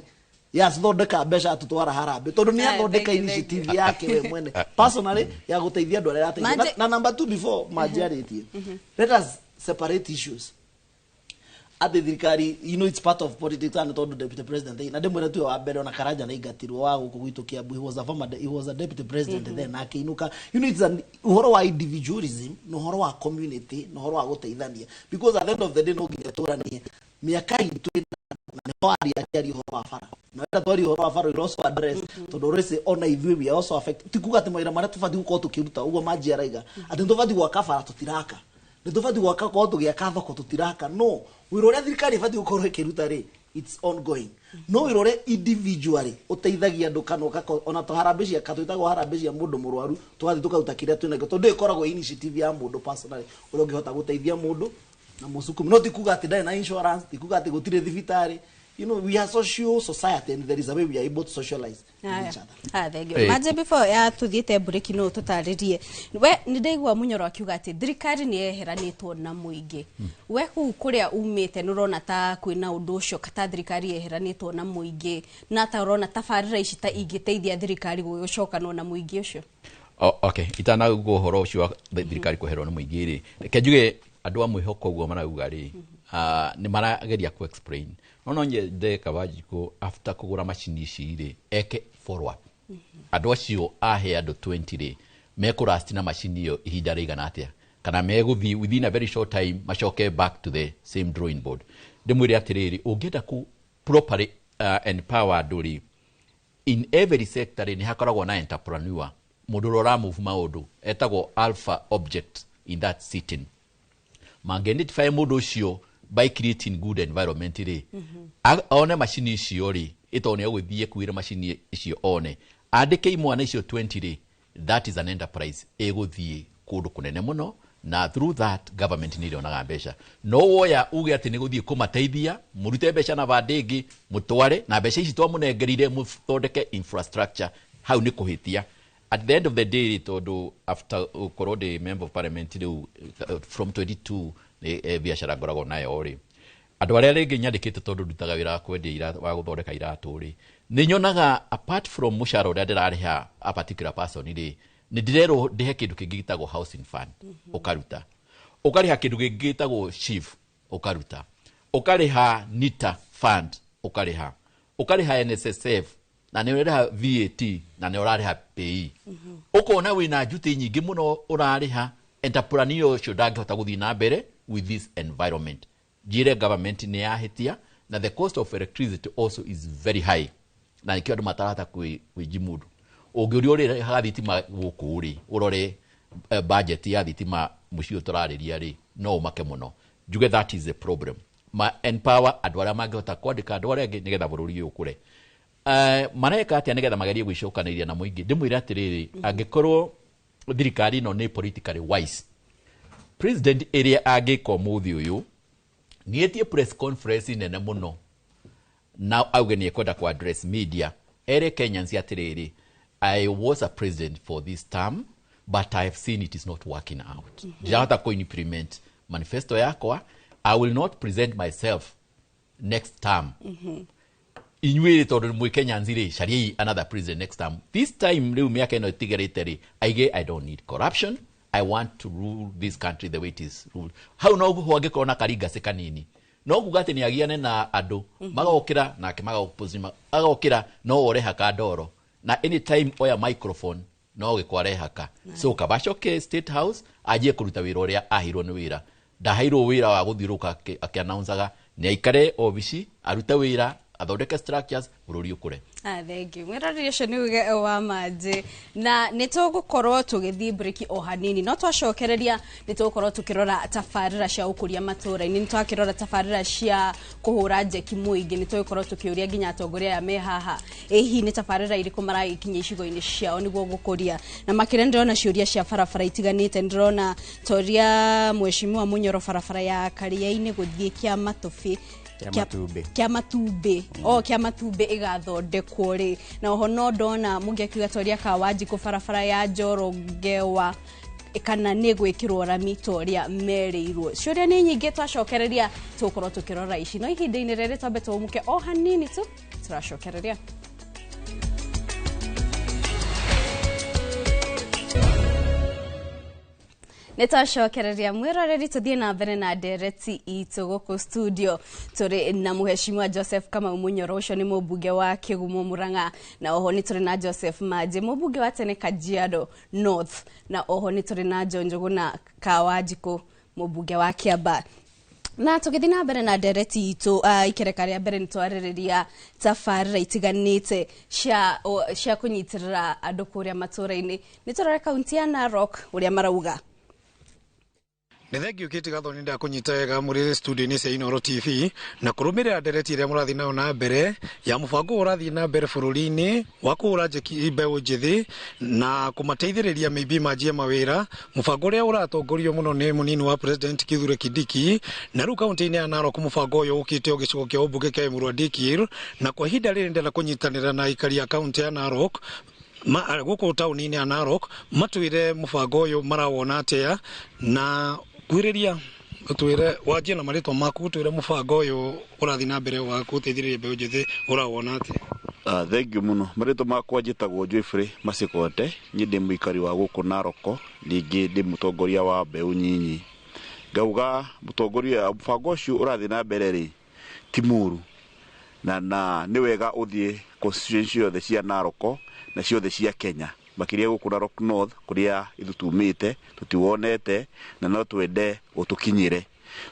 T: ya thondeka mbeca tutwara harambe tondu ni athondeka initiative yake we mwene personally ya guteithia andu aria ateithia na number 2 before majority let us separate issues at the thirikari it's part of politics and tondu deputy president na demwe tu wa mbere ona Karanja na igatirwo wa guku gwitu Kiambu he was a deputy president then akiinuka it's an uhoro wa individualism no uhoro wa community no uhoro wa guteithania because at the end of the day no nginya turanie miaka itu na twari atari uhoro wa fara na wenda twari uhoro wa fara also address tondu rese ona ithui we also affect tikuga ati maira mara tufati guko tukiruta ugo maji araiga ati tufati gwa kafara tutiraka ni tufati gwa kako tugia kathoko tutiraka no wirore thirikari fati gukorwo ikiruta ri it's ongoing no wirore individually uteithagia andu kana ona to harambe cia katwitagwo harambe cia mundu murwaru twathi tukaruta kiria twina tondu ikoragwo initiative ya mundu personally uri ungihota guteithia mundu na musukumi no tikuga ati ndai na insurance tikuga ati gutire thibitari we are social society and there is a way we are able to socialize with each other.
A: Thank you. Maje before ya tuthiete break no tutaririe we ni ndaigwa munyoro akiuga ati thirikari ni eheranitwo na muingi we hu kuria umite nurona ta kwina undu ucio kata thirikari eheranitwo na muingi na ta urona tabarira ici ta ingiteithia thirikari gucokanwo na muingi ucio.
S: Okay, itana guhoro ucio thirikari kuherwo na muingi ri kenjuge andu amwe hoko guo marauga ri ni marageria ku explain no nje Kawajiko after kugura macini ici ri eke follow up andũ acio ahe andũ 20 ri mekurasti na macini iyo ihinda rĩigana atia kana meguthi within a very short time macoke back to the same drawing board ndimwire atiriri ungienda ku properly empower andũ in every sector ni hakoragwo na entrepreneur mundu rora move maundu etagwo alpha object in that sitting mangenify mundu ucio by creating good environment ri one machine icio ri itone guthie kuira machine icio one andike imwana icio 20 ri that is an enterprise eguthie kundu kunene muno na through that government ni rionaga mbeca no woya uge ati ni guthie kumateithia murute mbeca na bandingi mutware na mbeca ici twamunengerire muthondeke infrastructure hau ni kuhitia at the end of the day tondu after korode member of parliament from 22 biashara ngoragwo nayo ri andu aria ringi nyandikite tondu ndutaga wira kwendia wa guthondeka iratu ri ni nyonaga apart from mushara uria ndirariha a particular person ri ni ndirero ndihe kindu kingigitagwo housing fund ukaruta ukariha kindu kingigitagwo chief ukaruta ukariha nita fund ukariha NSSF na ni urariha VAT na ni urariha PE ukona wina njuti nyingi muno urariha entrepreneur should angehota guthii na mbere with this environment jire government ni yahitia na the cost of electricity also is very high na nikio andu matarata kwijimudu ungiuri uri hathitima guku ri urore budget ya thitima mucio turariria ri no make muno juge that is a problem ma empower andu aria mangehota kwandika andu aria ngi nigetha bururi ukure mareka atia nigetha magerie gwicokaniria na muingi ndimwire atiriri angikorwo thirikari no ni politically wise president area agiko muthi uyu nietie press conference nene muno now auge ni ekwenda ku address media ere Kenyans atiriri I was a president for this term but I have seen it is not working out jata ko implement manifesto yakwa I will not present myself next term inyuire tondu mwe Kenyans ri sharia another president next term this time riu miaka ino itigerete ri I don't need corruption I want to rule this country the way it is ruled how no hoage kona karinga sekanini no kugate ni agiane na andu magokira na kimagopozima agokira no oreha ka ndoro na anytime oya microphone no gikware haka so kabacoke state house ajie kuruta wira uria ahirwo ni wira ndahirwo wira wa guthiruka akianaunzaga ni aikare obici aruta wira athondeke structures bururi ukure
A: thank you mwiraricio ni uge wa maji na nitugukorwo tugithii break o hanini no twacokereria nitugukorwo tukirora tafarira cia ukuria matura-ini nitwakirora tafarira cia kuhura njeki muingi nitugukorwo tukiuria nginya atongoria ya mehaha ehi ni tafarira iriku maragikinya icigo-ini ciao niguo gukuria na makire ndirona ciuria cia barabara itiganite ndirona toria mheshimiwa Munyoro barabara ya Karia-ini guthie Kiamatubi Kiamatubi igathondekwo ri na oho no ndona mugiakiuga toria Kawajiko barabara ya Njorogewa kana ni gwikirwo rami toria mereirwo ciuria ni nyingi twacokereria tukorwo tukirora ici no ihinda-ini riri twambe tumuke o hanini tu turacokereria Netacokereria mwiroreri tuthie na mbere na ndereti itu guku studio turi na muheshimiwa Joseph Kamau Munyoro ucio ni mubunge wa Kigumo Murang'a na oho ni turi na Joseph Maji mubunge wa tene Kajiado North na oho ni turi na John Njuguna Kawajiko mubunge wa Kiambaa na tugithi na mbere na ndereti itu ikereka ria mbere nitwaririria tafarira itiganite cia kunyitirira andu kuria matura-ini niturore kaunti ya Narok uria marauga
B: Ni thengio kiti gathoni nda kunyita wega muri studio-ini cia Inooro TV na kurumirira ndereti iria murathi nao na mbere ya mubango urathi na mbere bururi-ini wa kuhura njeki mbeu njithi na kumateithiriria maybe majie mawira mubango uria uratongorio muno ni munini wa president Kithure Kindiki na ru kaunti-ini ya Narok mubango uyu ukite ogicigo kia ubunge kia Emurua Dikir na kwa ihinda riri ndenda kunyitanira na ikari ya kaunti ya Narok guku tauni-ini ya Narok matwire mubango uyu marawona atia na kwiriria utwire wajie na maritwa maku utwire mubango uyu urathi na mbere wa guteithiriria mbeu njithi urawona ati
H: thank you muno maritwa makwa njitagwo Joyfrey Masikote ndi muikari wa guku Naroko ningi ndi mutongoria wa mbeu nyinyi ngauga mutongoria mubango ucio urathi na mbere ri timuru na nĩ wega ũthiĩ constituency yothe cia Narok na ciothe cia Kenya makiria gũkũ Narok North kuria ithutumĩte tutiwonete na no twende ũtukinyire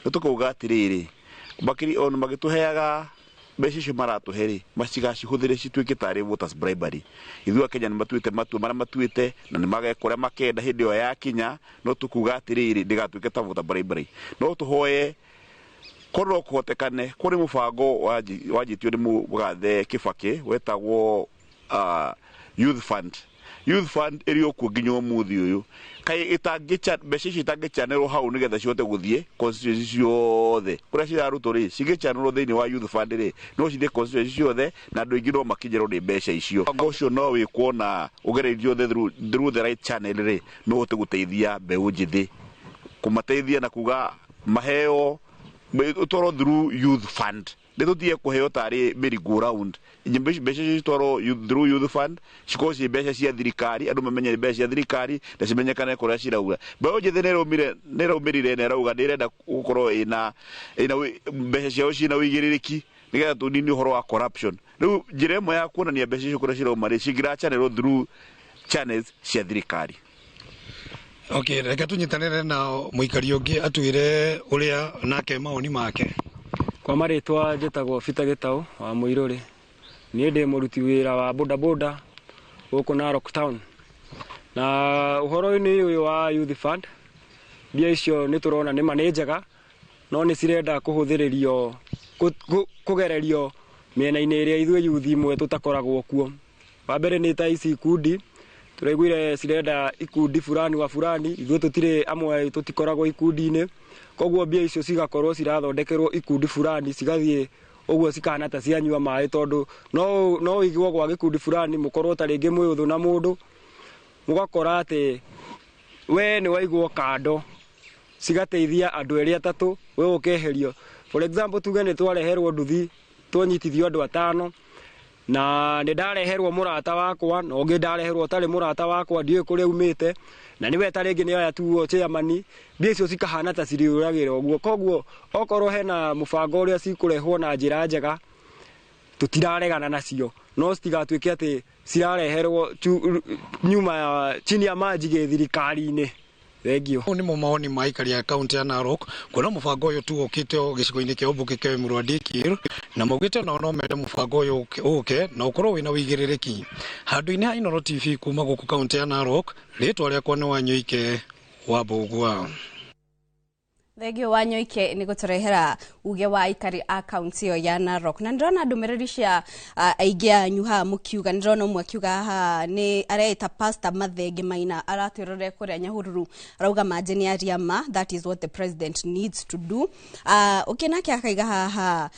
H: nĩtũkauga atĩrĩrĩ makiri on magĩtũheaga mbeca icio maratũhe macigacihũthĩre cituĩke tarĩ voters bribery ithuĩ Kenya nĩ matuĩte matua marĩa matuĩte na nĩ magekũrĩa makenda hĩndĩ ĩyo yakinya no tukuga atĩrĩrĩ ndĩgatuĩke ta voter bribery no tũhoye korwo kũhotekane kũrĩ mũbango wajĩtio nĩ mũgathe Kibaki wetagwo youth fund ĩrĩ okuo nginya ũmũthĩ ũyũ kaĩ ĩtangĩcha mbeca icio itangĩchanĩrwo hau nĩgetha cihote gũthiĩ constituency ciothe kũrĩa cirarutwo rĩ cingĩchanĩrwo thĩinĩ wa youth fund rĩ no cithiĩ constituency ciothe na andũ aingĩ no makinyĩrwo nĩ mbeca icio ũcio no wĩkuona ũgererio through the right channel rĩ no ũhote gũteithia mbeũ njĩthĩ kũmateithia na kuga maheo utoro through youth fund nĩtũtige kũheo tarĩ merry go round mbeca citwarwo through youth fund cikorwo ci mbeca cia thirikari andũ mamenye mbeca cia thirikari na cimenyekane kũrĩa cirauga mbeũ njĩthĩ nĩraumĩrire na ĩrauga nĩrenda gũkorwo ĩna mbeca ciao ciĩna ũigĩrĩrĩki nĩgetha tũnini ũhoro wa corruption rĩu njĩra ĩmwe ya kuonania mbeca icio kũrĩa cirauma rĩ cingĩrachanĩrwo through channels cia thirikari.
B: Okay, reka tunyitanire na muikari ungi atwire uria nake maoni make.
G: Kwa maritwa njĩtagwo Peter Gitau wa Muiruri. Niĩ ndĩ mũruti wĩra wa boda gũkũ Narok Town. Na ũhoro-inĩ ũyũ wa youth fund mbia icio nĩ tũrona nĩ manĩnjaga no nĩ cirenda kũhũthĩrĩrio kũgererio mĩena-inĩ ĩrĩa ithuĩ youth imwe tũtakoragwo kuo. Wa mbere nĩ ta ici ikundi tũraiguire cirenda ikundi fulani wa fulani ithuĩ tũtirĩ amwe tũtikoragwo ikundi-inĩ koguo mbia icio cigakorwo cirathondekerwo ikundi fulani cigathiĩ ũguo cikana ta cianyua maĩ tondũ no igwo gwa gikundi fulani mũkorwo ta rĩngĩ mwĩũthũ na mũndũ mũgakora atĩ we nĩ waigwo kando cigateithia andũ erĩ atatũ we ũkeherio. For example tuge nĩ twareherwo nduthi twanyitithio andũ 5 na nĩ ndareherwo mũrata wakwa na ũngĩ ndareherwo tarĩ mũrata wakwa ndiũĩ kũrĩa umĩte na nĩ we ta rĩngĩ nĩ oya tuo chairman mbia icio cikahana ta cirĩũragĩra ũguo koguo okorwo hena mũbango ũrĩa cikũrehwo na njĩra njega tutiraregana nacio no citigatuĩke atĩ cirareherwo nyuma chini ya maji thirikari-inĩ. Thengio.
B: Nĩ maoni ma aikari a kaunti ya Narok kuona mũbango ũyũ tu ũkĩte gĩcigo-inĩ kĩa ũmbunge kĩa Emurua Dikir na maugĩte no mende mũbango ũyũ ũke na ũkorwo wĩna ũigĩrĩrĩki. Handũ-inĩ ha Inooro TV kuma gũkũ kaunti ya Narok rĩtwa rĩakwa nĩ Wanyoike wa Mbũgua.
A: Thegio Wanyoike nĩ gũtũrehera uge wa aikari a kaunti ĩyo ya Narok na ndĩrona ndũmĩrĩri cia aingĩ anyu haha mũkiuga ndĩrona ũmwe akiuga haha nĩ areita Pastor Mathenge Maina aratwĩrore kũrĩa Nyahururu arauga manje nĩ aria ma that is what the president needs to do. Nake akaiga haha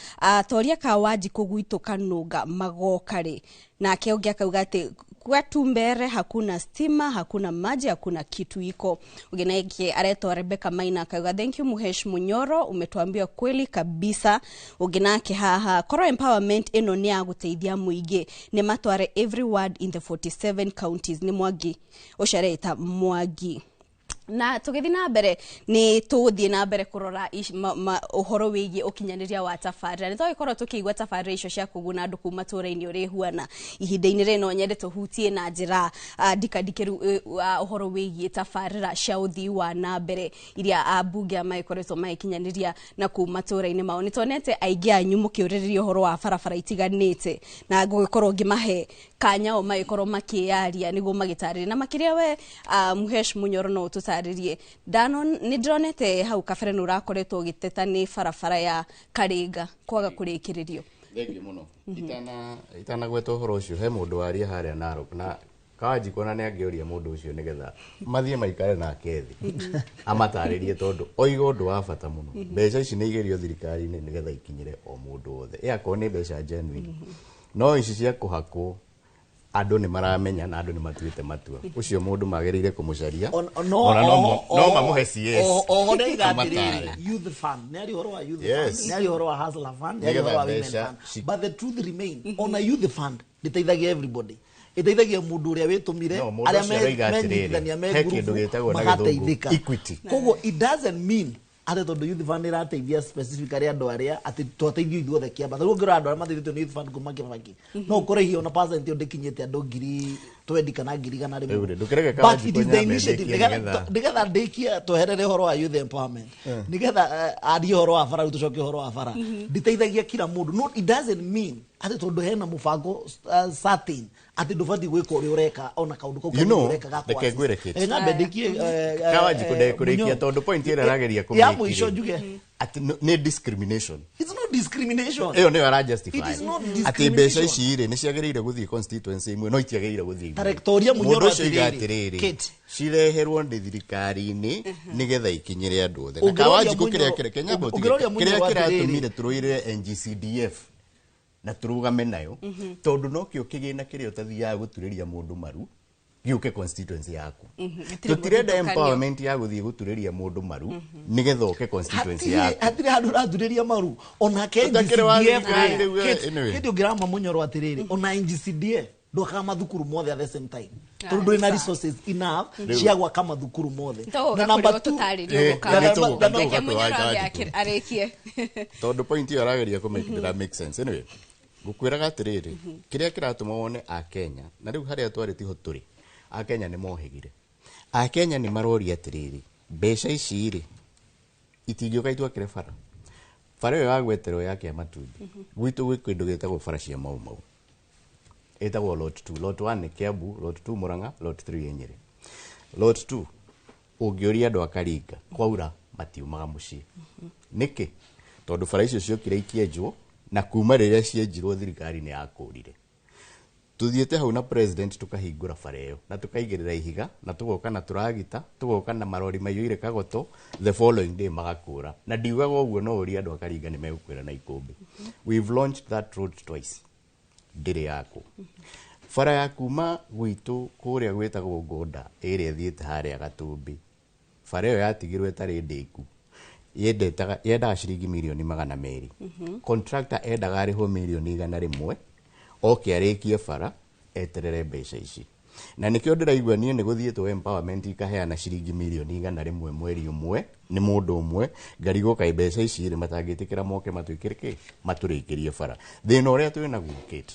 A: toria ka Wanjikũ gwitũ kanũga magoka rĩ nake ũngĩ akauga atĩ kwetu Mbere hakuna stima, hakuna maji, hakuna kitu iko. Ugenaike areto Rebecca Maina akauga thank you Muhesh Munyoro umetuambia kweli kabisa. Ugenake haha koro empowerment eno ni agũteithia muingĩ nĩ matware every ward in the 47 counties ni Mwangi Oshareta Mwangi. Na tugithi na mbere ni tuthie na mbere kurora uhoro wigie ukinyaniria wa tabarĩra. Nĩ tũgĩkorwo tukĩigua tabarĩra icio cia kũguna andũ kuma tũra-inĩ ũrĩ huana ihinda-inĩ rĩno nyende tũhutie na njĩra ndikandikĩru uhoro wigie tabarĩra cia ũthii wa na mbere iria ambunge magĩkoretwo magĩkinyaniria na kuma tũra-inĩ mao. Nĩ tuonete aingĩ anyu mũkĩũrĩrĩria uhoro wa barabara itiganĩte na ngũgĩkorwo ngĩmahe kanya o magĩkorwo makĩaria nĩguo magĩtarĩria na makĩria we Muhesh Munyoro no tũtarĩrie nĩ ndĩronete hau kabere nĩ ũrakoretwo ũgĩteta nĩ barabara ya Karĩnga kwaga kũrĩkĩrĩrio.
R: Thengio mũno itanagweta ũhoro ũcio he mũndũ waria harĩa Narok na Wanjikũ na nĩ angĩũria mũndũ ũcio nĩgetha mathiĩ maikare nake thĩ amatarĩrie tondũ oiga ũndũ wa bata mũno mbeca ici nĩ igĩrio thirikari-inĩ nĩgetha ikinyĩre o mũndũ wothe ĩakorwo nĩ mbeca genuine no ici cia kũhakwo andũ nĩ maramenya na andũ nĩ matuĩte matua ucio mũndũ magĩrĩire kũmũcaria no mamũhe CS
T: oho nĩigatĩrĩrĩ youth fund nĩ ari horo wa youth fund nĩ ari horo wa hustler fund nĩ ari horo wa women fund but the truth remain on a youth fund ndĩteithagia everybody ĩteithagia mũndũ ũrĩa wĩtũmire arĩa menyitithania me group magateithĩka koguo it doesn't mean ate tondu youth fund irateithia specifically andu aria ati twateithio ithuothe kiamba thaguo ngira andu aria mateithĩtio nĩ youth fund kuma Kibaki no ukore hiyo na percent yo ndikinyite andu 20 kana 100 rimwe but it is the initiative nigetha ndikia tweherere horo wa youth empowerment nigetha arie horo wa bara tucoke horo wa bara nditeithagia kila mundu no it doesn't mean ati tondu hena mubango certain ati ndubati gwika uri ureka ona kaundu kau ureka gakwa ng'ambe ndikie
R: Kawaji kurikia tondu point ira rageria kumiki
T: ya mwisho njuge
R: ati ni discrimination.
T: It's not discrimination.
R: Eyo ndio ara justify.
T: It is not discrimination.
R: Ati mbeca ici ire ni ciagiriire guthii constituency imwe no itiagiriire guthii.
T: Directoria munyoro
R: atiriri. Cireherwo ndi thirikari-ini nigetha ikinyire andu othe. Na Kawaji gukiria Kenya boti. Kiria kiratumire turuire NGCDF na turugame nayo tondu no kio kigina kiria utathiaga guturiria mundu maru giuke constituency yaku tutirenda empowerment ya guthii guturiria mundu maru nigetha uke constituency yaku
T: hatire handu raturiria maru ona KNGCDF kitu grama munyoro atiriri ona NGCDF ndo kama thukuru mothe at the same time tondu ina resources enough ciagwa kama thukuru mothe
A: na namba 2 arekie
R: tondu point yo arageria ku make sense anyway gukwiraga atiriri kiria kiratuma wone a Kenya na riu haria twari tiho turi a Kenya ni mohigire a Kenya ni marori atiriri mbeca ici iri itingioka itwakire bara yo yagweterwo yake Matumbi gwitu gwikindu gitagwo bara cia mau etagwo lot 2 lot 1 ni Kiambu lot 2 Murang'a lot 3 Nyeri lot 2 ungioria andu akaringa kwaura matiumaga mucii niki tondu bara icio ciokire ikienjwo na kuma riria cienjirwo thirikari ni yakurire tuthiete hau na president tukahingura bara iyo na tukaigirira ihiga na tugoka na turagita tugoka na marori maiyuire Kagoto the following day magakura na ndiugaga uguo no uri andu akaringa ni megukwira na ikumbi we've launched that road twice ndiri yako bara ya kuma gwitu kuria gwetagwo Ngoda iria thiete haria Gatumbi bara iyo yatigirwo etari ndiku yendaga ciringi milioni 200 contractor endaga ariho milioni 100 oke arikie bara eterere mbeca ici na nikio ndiraigua nie ni guthietwo empowerment ikaheana ciringi milioni 100 mweri umwe ni mundu umwe ngarigo kai mbeca ici ire matangitikira moke matwikirike maturikirie bara thina uria twina gukite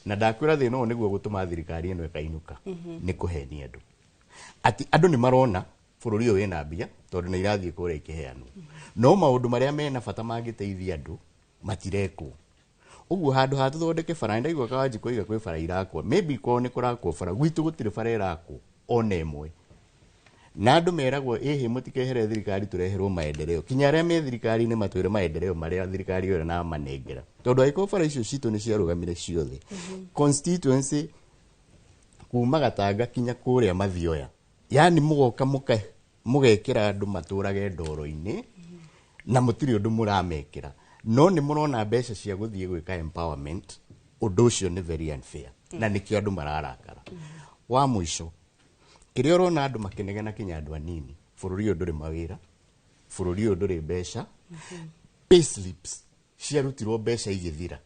R: na ndakwira thina uyu niguo gutuma thirikari eno ikainuka ni kuhenia andu ati andu ni marona bururi uyu wina mbia tondu ni irathie kuria ikiheanwo no maundu maria mena bata mangiteithia andu matireko uguo handu ha tuthondeke bara ndaigua Kawaji kuiga kwi bara irakwo maybe ko ni kurakwo bara gwitu gutire bara irakwo ona imwe na andu meragwo ehe mutikehere thirikari tureherwo maendeleo kinya aria me thirikari ni matwire maendeleo maria thirikari yo na manengera tondu aiko bara icio citu ni ciarugamire ciothe constituency kuma Gatanga kinya kuria Mathioya yani mugoka mugekira andu maturage ndoro-ini na mutiri undu muramekira no ni murona mbeca cia guthie gwika empowerment undu ucio ni very unfair na nikio andu mararakara wa mwisho kiria urona andu makinegena kinya andu anini bururi uyu nduri mawira bururi uyu nduri mbeca payslips ciarutirwo mbeca igithira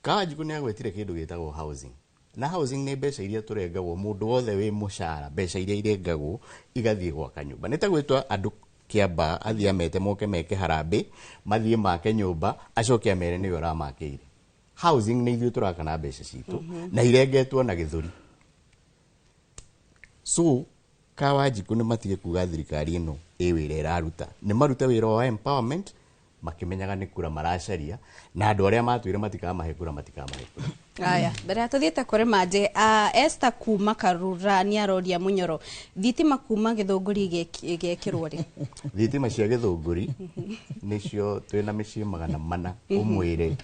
R: Kawaji ni agwetire kindu gitagwo housing na housing ni mbeca iria turengagwo mundu wothe wi mushara mbeca iria irengagwo igathie gwaka nyumba nitagwitwa andu Kiamba athie amete moke meke harambe mathie make nyumba acoke amere ni ora makeire housing ni ithuĩ turaka na mbeca citu na irengetwo na githuri so Kawaji ni matige kuga thirikari ino wira iraruta ni maruta wira wa empowerment makimenyaga ni kura maracaria na andu aria matwire matikamahe kura matikamahekura
A: aya mbere atuthiete kuri manje Esther kuma Karura ni aroria munyoro thitima kuma Githunguri gekirwo ri
R: thitima cia Githunguri nicio twina micii 400 umwire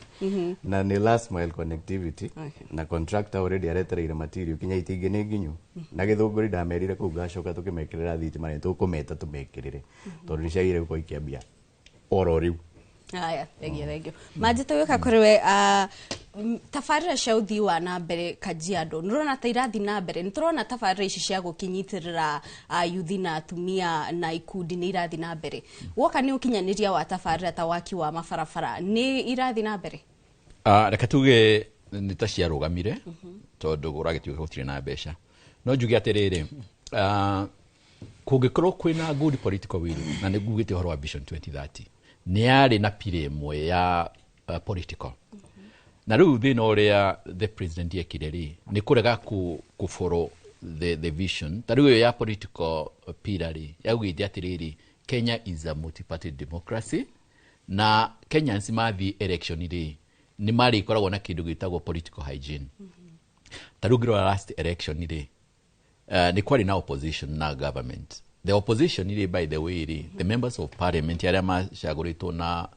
R: na ni last mile connectivity na contractor already aretereire material kinya itingi ni nginyu na Githunguri ndamerire ku gacoka tukimekirira thitima ni tukumeta tumekirire tondu ni ciagire guko ikiambia oro riu
A: aya thegio majite weka kuriwe tafarira cia uthii wa na mbere Kajiado nurona ta irathi na mbere niturona tafarira ici cia gukinyitirira yuthi na atumia na ikundi ni irathi na mbere woka ni ukinyaniria wa tafarira ta waki wa mabarabara ni irathi na mbere
S: reka tuge ni ta ciarugamire tondu uragituika gutire na mbeca no njuge atiriri kungikorwo kwina good political will na nigugite horo wa Vision 2030 ni ari na pire imwe ya political na riu thina uria the president yekireri ni kurega ku follow the vision tariu ya political pillar yagwithia atiriri Kenya is a multi-party democracy na Kenyans mathi election iri ni mari koragwo na kindu gitagwo political hygiene tariu ngiro last election iri ni kwari na opposition na government. The opposition iri by the way iri the members of parliament aria macagurĩtwo na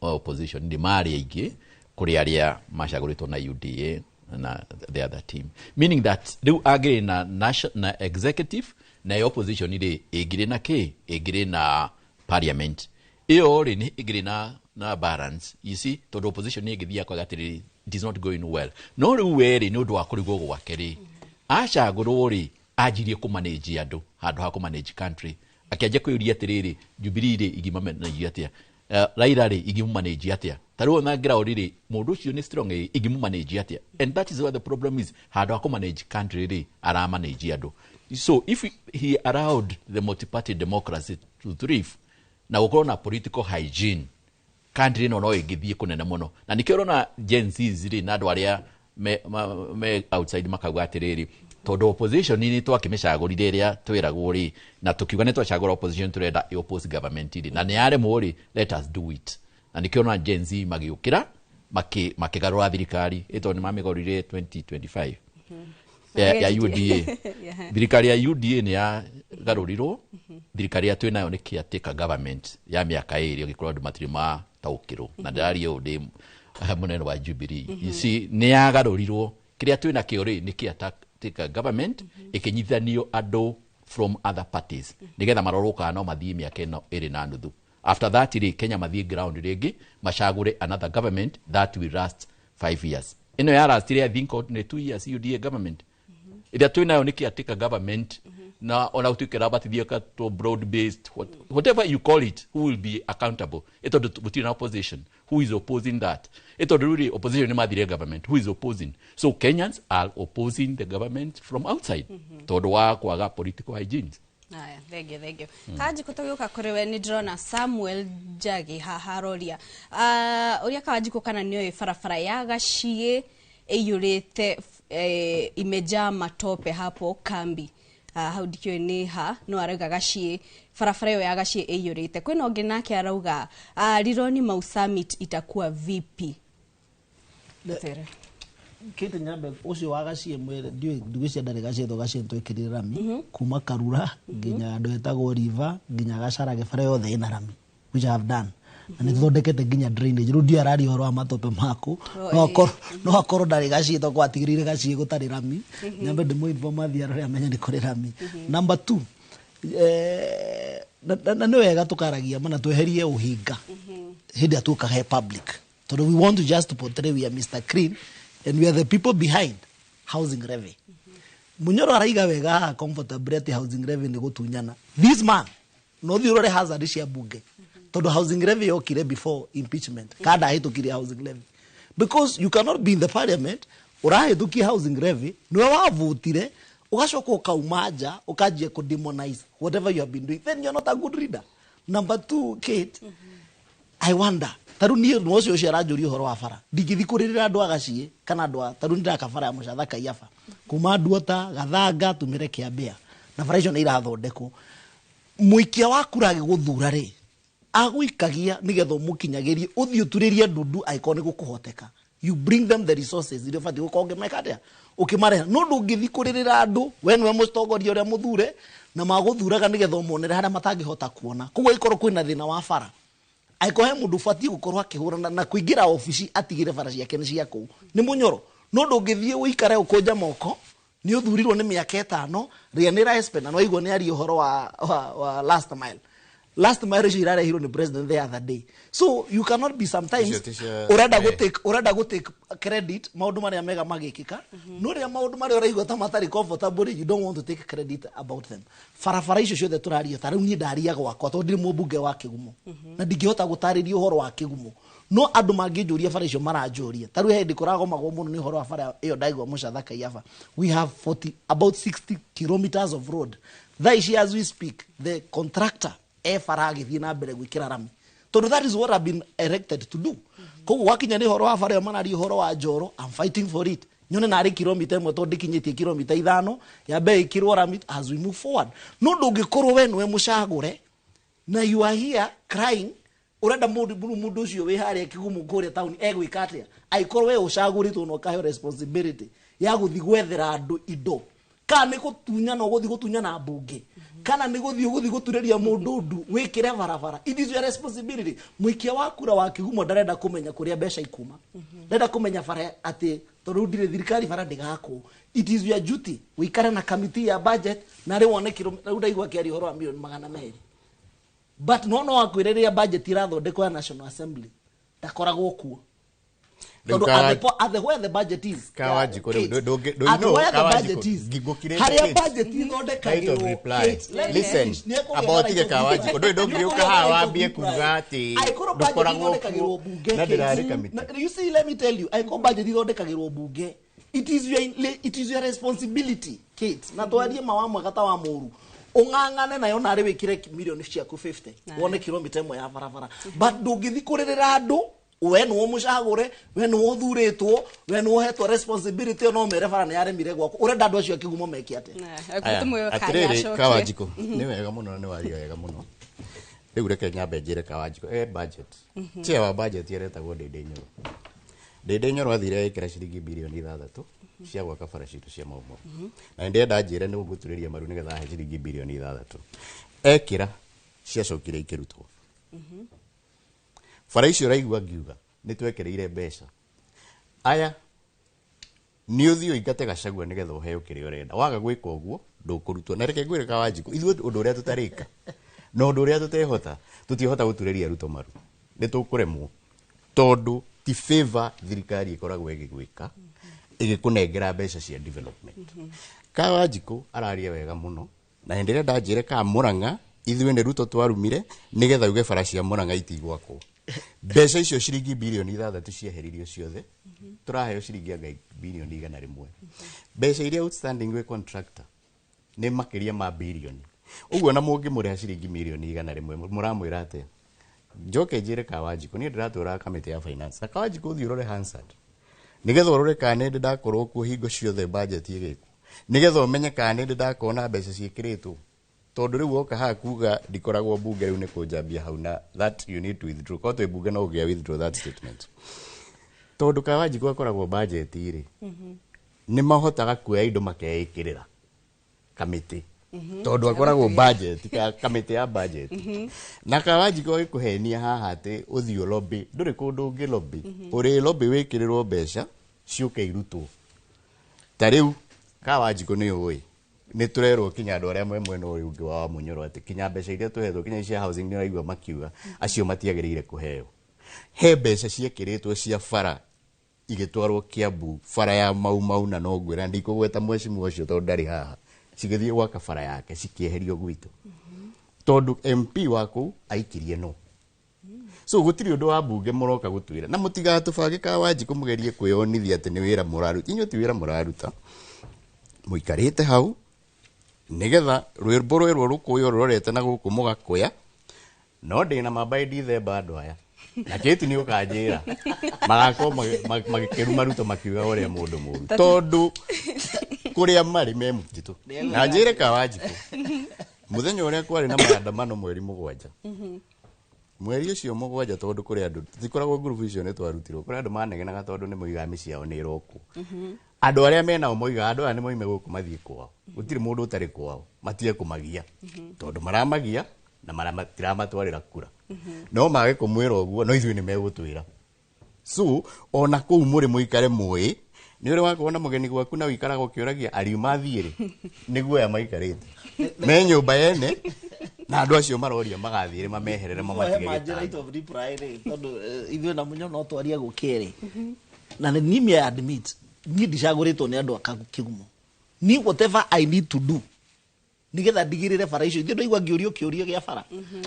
S: opposition iri mari aingĩ kuri aria macagurĩtwo na UDA na the other team, meaning that riu agire na national executive na opposition iri igire na igire na parliament iyo ri ni igire na balance. You see, to the opposition ni igithia kwa gatiri it is not going well. No riu weri ni undu wa kurigwo gwakeri acagurwo ri ajirie ku manage andu handu ha ku manage country akiaje kuyuria atiriri Jubilee ri igima manage atia Raila ri igima manage atia taruo na ground ri mundu ucio ni strong igima manage atia, and that is what the problem is. Handu ha ku manage country ri ara manage andu. So if he allowed the multi-party democracy to thrive na gukorwo na political hygiene country no igithie kunene muno na nikero na Gen Z ri na andu aria me outside makagwa atiriri todo opposition ni twakimecagurire ria twiragwo ri na tukiuga ni twacagura opposition turenda oppose government ri na ni are muri let us do it na nikio na Gen Z magiukira makigarura thirikari ito ni mamigorire 2025 ya UDA thirikari ya UDA ni ya garurirwo thirikari ya twinayo ni caretaker government ya miaka iri gikorwo andu matiri ma taukiro na ndario ndi munene wa Jubilee. You see, ni ya garurirwo kiria twina kio ri ni caretaker government ikinyithanio andu from other parties nigetha maroroka no mathie miaka ino iri na nuthu. After that ri Kenya mathie ground rigi macagure another government that will last 5 years. Ino ya last ri I think ni 2 years UDA government iria twinayo ni caretaker government na ona utukira batithia ka to broad based whatever you call it, who will be accountable. Ito between opposition, who is opposing that? Ito really opposition ni mathire government, who is opposing? So Kenyans are opposing the government from outside todo wa kwaga political hygiene.
A: Aya, thank you. Kaji kutoka kurewe ni drona Samuel Jagi haroria uria kaji kukana niyo farafara ya gashie eyurete imeja matope hapo kambi haudikio ni ha no arauga gashie farafara yo ya gashie eyurete kwena onge nake arauga rironi Mau Summit itakuwa vipi
T: kete nyambe ucio wa gashie mwere ndugicia ndare gashie to gashie twekirira rami kuma Karura nginya ndo etagwo River nginya Gachara gefara yothe ina rami which I have done and ithondekete nginya drainage rundi arari horo wa matope mako no akoro ndare gashie to kwatigirire gashie gutari rami nyambe ndimo informa thiara amenya ni kuri rami. Number 2 na no wega tukaragia mana tweherie uhinga hindi atuka he public so we want to just portray we are Mr. Clean and we are the people behind housing levy. Munyoro araiga wega comfortability housing levy ni gutunyana. This man no thiurore hazard cia bunge todo housing levy yokire before impeachment kada hitukire housing levy because you cannot be in the parliament urahituki housing levy no wavutire ugacoka ukaumaja ukajie ku demonize whatever you have been doing, then you're not a good leader. Number 2, Kate, I wonder taru ni no cio cia ranjuri horo wa bara ndigithikurira andu agashie kana andu taru ndira kabara ya mucathaka yafa kuma nduota gathanga tumire kiambia na bara icio ni irathondekwo muikia wa kurage guthura ri aguikagia nigetho mukinyagirie uthio turirie ndundu aikone gukuhoteka. You bring them the resources irio fati gukonge mekatia ukimare no ndungithikurira andu we nwe mustogoria uria muthure na maguthuraga nigetho monere haria matangihota kuona kugo ikoro kwina thina wa bara aikohe mundu fati gukorwa akihurana na kuingira ofisi atigire bara ciake ni ciako ni munyoro no ndungithie uikare ukonja moko ni uthurirwo ni miaka 5 ria ni raespena no igwo ni ari uhoro wa last mile jirare hero ni president the other day. So you cannot be sometimes urada go take credit maundu maria mega magikika no ria maundu maria uraigwa ta matari comfortable you don't want to take credit about them. Farafara icio ciothe turario taru ni ndaria gwakwa to ndiri mubunge wa Kigumo na ndingihota gutariria uhoro wa Kigumo no andu mangijuria bara icio maranjuria taru hindi kuragomagwo muno ni horo wa bara iyo ndaigwa Mucatha yaba. We have about 60 kilometers of road. That as we speak, the contractor bara agithii na mbere gwikira rami. So that is what I've been elected to do. Koguo wakinya ni horo wa bara manari horo wa Njoro, I'm fighting for it. Nyone na ari kilomita imwe to ndikinyitie kilomita 5 ya bei kirwo rami as we move forward. No ndungikorwo we nwe mucagure na you are here crying urenda mundu ucio we haria kigumu kuria town egwikatia aikorwo we ucaguritwo no kahe responsibility ya guthi gwethera andu indo kana ni gutunya no guthi gutunya na mbunge kana ni guthi gutureria mundu ndu wikire barabara. It is your responsibility. Mwikia wa kura wa kigumo ndarenda kumenya kuria besha ikuma ndarenda kumenya bara ati tondu ndire thirikari bara ndigako. It is your duty wikare na committee ya budget na ri wone ndaigwa kiari horo wa milioni 200. But no akwireria budget irathondekwo ya National Assembly ndakoragwo kuo. At the where the budget is.
R: Kawajiko
T: do you know where the budget is? Haria budget ithondekagirwo.
R: Listen about the Kawajiko do ngiuka haha wambie kuga ati ndokoragwo na ndirari committee.
T: You see, let me tell you, I go budget ithondekagirwo bunge. It is your responsibility, Kate. Na twarie mawamwe gata wa muru. Ungangane nayo nari wikire milioni ciaku 50 wone kilomita imwe ya barabara. But ndugithi kuririra andu we no mucagure we no thuritwo we no hetwo responsibility no mere bara ni aremire gwako urenda andu acio kigumo meki ate
R: atiriri Kawajiko ni wega muno ni wari wega muno riu reke nyambe njire Kawajiko budget cia wa budget yeretagwo Ndende Nyoro athire ikira ciringi bilioni 6 cia gwaka bara citu cia maumo na ndenda njire ni guturiria maru nigetha he ciringi bilioni 6 ekira cia cokire ikirutwo bara icio raigua ngiuga ni twekereire mbeca aya ni uthio ingate Gachagua nigetha uheo kiri urenda waga gwika uguo ndukurutwo na reke ngwire Kawajiko ithuĩ undu uria tutarika no undu uria tutehota tutihota guturiria ruto maru ni tukuremwo tondu ti favor thirikari ikoragwo igigwika igikunengera mbeca cia development. Kawajiko araria wega muno na henderia ndanjire ka Murang'a ithuĩ ni ruto twarumire nigetha uge bara cia Murang'a itigwakwo mbeca icio ciringi bilioni 6 cieheririo ciothe turaheo ciringi anga bilioni 100 mbeca iria outstanding we contractor ni makiria ma bilioni uguo na mungi muri ciringi milioni 100 muramwira ate njoke njire Kawajiko ni ndiratura committee ya finance na Kawajiko thiurore Hansard nigetha urore kana ndi ndakorwo ku hingo ciothe budget igiku nigetha umenye kana ndi ndakona mbeca ciikiritwo tondu riu oka ha kuga ndikoragwo bunge riu ni kunjambia hau na that you need to withdraw ko to bunge no ugia withdraw that statement tondu Kawajiko akoragwo budget iri ni mahotaga kuoya indo makeikirira committee tondu akoragwo budget ka committee ya budget na Kawajiko ikuhenia haha ati uthio lobby nduri kundu ungi lobby uri lobby wikirirwo mbeca ciuke irutwo tariu Kawajiko ni uyi ni turerwo kinya andu aria mwena uyu ungi wa Munyoro ati kinya mbeca iria tuhetwo kinya cia housing ni raigua makiuga acio matiagirire kuheo he mbeca ciekiritwo cia bara igitwarwo Kiambu bara ya mau na no ngwira ndikugweta mwecimu ucio tondu ndari haha cigithie gwaka bara yake cikieherio gwitu tondu MP wako aikirie no so gutiri undu wa bunge muroka gutwira na mutigatubange Kawajiko mugerie kwiyonithia ati ni wira muraruta inyo ti wira muraruta muikarite hau nigetha rwirbo rwerwo rukuyo rorete na guku mugakuya no ndina mabaidi themba andu aya na kitu ni ukanjira magako magikiru maruto makiuga uria mundu muru tondu kuria mari me mutitu na njire Kawajiko muthenya uria kwari na maandamano mweri 7 mweri ucio 7 tondu kuri andu tikoragwo group icio ni twarutirwo kuri andu manegenaga tondu ni muiga miciao ni roku andu aria mena moiga andu aya ni moime guku mathie kwao gutiri mundu utari kwao matie kumagia tondu maramagia na maramatira matwarira kura no mage kumwira uguo no ithui ni megutwira so ona kuu muri muikare mui ni uri wakuona mugeni gwaku na wikaraga ukiuragia ariuma thiiri niguo ya maikarite me nyumba yene na andu acio maroria magathire mameherere mamatige
T: tondu ithui na Munyo no twaria gukiri na ni me admit ni ndicaguritwo ni andu akigumo ni whatever I need to do nigetha ndigirire bara icio ithe ndoigwa ngĩũrio kĩũrio gĩa bara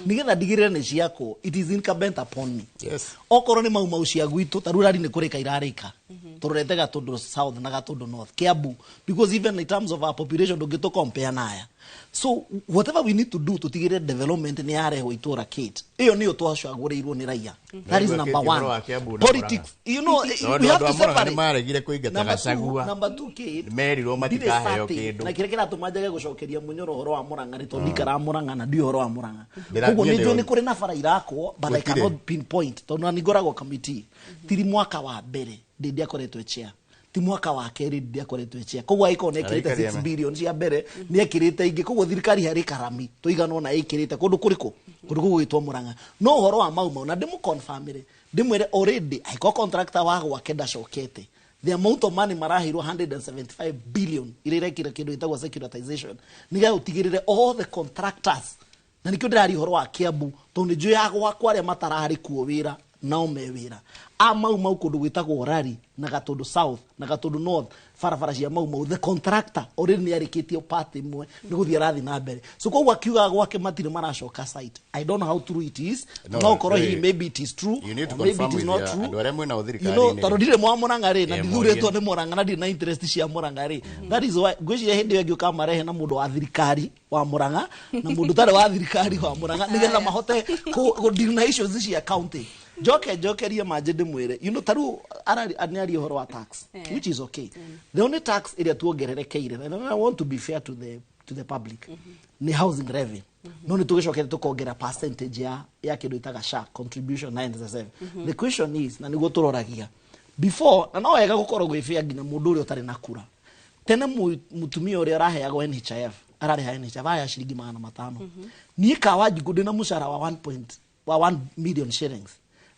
T: nigetha ndigirire nĩ ciakwo. It is incumbent upon me.
R: Yes.
T: Okorwo nĩ mau cia gwitũ ta rurari nĩ kũrĩka irarĩka tũrorete Gatundu South na Gatundu North, Kiambu, because even in terms of our population ndũngĩtũ compare naya. So whatever we need to do tutigire development ni yarehwo itura Kate iyo niyo twacagũrĩirwo ni raia. That is number one. Politics, you know, we have to separate.
R: Maregire kuingata Gachagua.
T: Number 2 Kate
R: merirwo matikaheo kindu
T: na kire kiratũmanjage gũcokeria Munyoro horo wa Murang'a ni tondikara Murang'a na ndio horo wa Murang'a. Koguo nĩ njũĩ nĩ kũrĩ na bara irakwo but I cannot pinpoint tondũ nĩ ngoragwo committee tiri mwaka wa mbere ndĩ akoretwo chair ti mwaka wa kerĩ ndĩ akoretwo chair. Koguo aiko nekirite 6 billion cia mbere nĩ ekirite ingĩ. Koguo thirikari harĩ karami tuigana na ikirite kundu kuriko kundu gugitwo Murang'a no horo wa mau na ndimu confirmire ndimwire already aiko contractor wa gwake ndacokete. The amount of money marahirwo 175 billion irekire kindu itagwo securitization niga utigirire all the contractors na nikio ndirari horo wa Kiambu tondu njui ya gwakwa aria matarari kuo wira nao me wira mau kundu gwitagwo Rari na Gatundu South na Gatundu North farafara cia mau the contractor already ni arikitio part imwe ni guthia rathi na mbere. So koguo akiuga gwake matire maracoka site. I don't know how true it is. No koro he maybe it is true or maybe it is not true. You know tarudire mwa Murang'a ri na ndithuretwo ni Murang'a na ndina interest cia Murang'a ri. That is why gwiciria hindi yo ngiuka marehe na mundu wa thirikari wa Murang'a na mundu tare wa thirikari wa Murang'a nigetha mahote ku deal na issues cia county. Jokeria majede mwere, you know, taru anari horo wa tax, which is okay. The only tax area tuongererekeire, and I want to be fair to the public, ni housing revenue. No ni tugeshoke tukongerera percentage ya kindu itaga SHA contribution 9%. The question is, na nigo turoragia before na no wega gukorwo gwi fair nginya mundu uri utari na kura. Tene mutumia uri araheagwo NHIF, arareha NHIF ya shilingi 500. Ni kawaji gudina mushara wa 1 million shillings.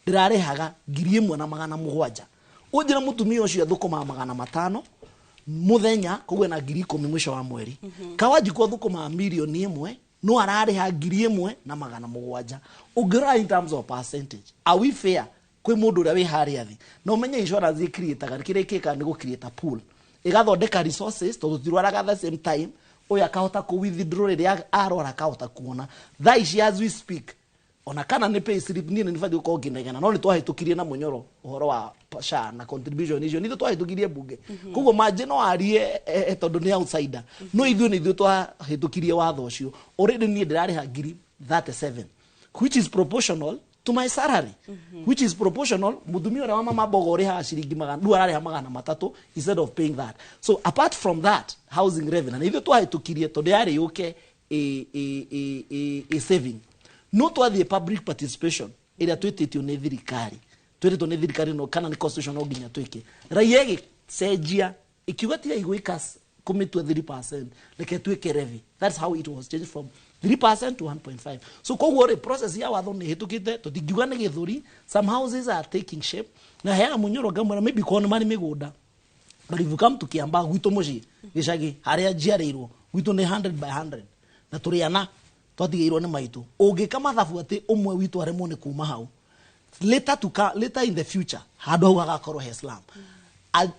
T: Ndirarehaga 1,700 ujira mutumia ucio thukuma 500 muthenya kugwe na 10,000 mwisho wa mweri kawaji kwa thukuma milioni 1 no arareha 1,700 ugira in terms of percentage. Are we fair kwi mundu uria wi hari athi no menye insurance create kire ni go create a pool igathondeka resources to tutirwaraga at the same time oya kahota ku withdraw ria arora kahota kuona that is as we speak. Ona kana ni pay slip nini nifadi uko ginegana no ni twahitukirie na Munyoro uhoro wa SHA na contribution icio ni twahitukirie bunge kugo maje no arie tondu ni outsider no ithu ni ithu twahitukirie watho ucio already ni ndirariha 37 which is proportional to my salary which is proportional mudumio ra mama bogore ha shiringi magana duarare ha magana 3 instead of paying that. So apart from that housing revenue na ithu twahitukirie tondu yari yuke a saving no to the public participation ila twetitio ni thirikari no kana ni constitution no ginya tweke raia sejia ikiuga tiga igwika kumitwa 3% like tweke levy. That's how it was changed from 3% to 1.5. So koguo re process ya watho ni hitukite tutingiuga ni githuri. Some houses are taking shape na hea Munyoro gamwe maybe kono mani migunda but if you come to Kiamba gwito muci gicagi haria jiareirwo gwito ni 100 by 100 na turiana twatigeirwo ni maitu ungika mathabu ati umwe witu aremwo ni kuma hau later in the future handu hau hagakorwo he slum.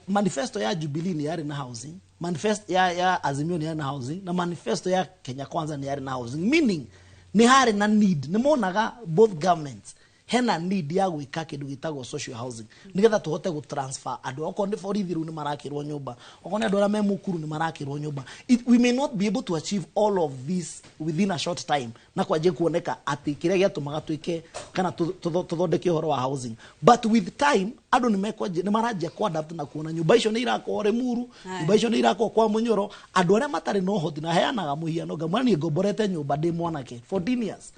T: Manifesto ya Jubilee ni yari na housing, manifesto ya Azimio ni yari na housing na manifesto ya Kenya Kwanza ni yari na housing, meaning ni hari na need ni monaga both governments hena need ya gwika kindu gitagwo social housing nigetha tuhote go transfer andu oko ni forithiru ni marakirwo nyumba oko ni andu ara memukuru ni marakirwo nyumba. We may not be able to achieve all of this within a short time na kwaje kuoneka ati kire giatumaga twike kana tuthondeke horo wa housing, but with time andu ni mekwaje ni marajia kwa adapt na kuona nyumba icio ni irakwo Remuru, nyumba icio ni irakwo kwa Munyoro. Andu ara matari no hoti na heanaga muhiano gamani ngomborete nyumba ndi mwanake 14 years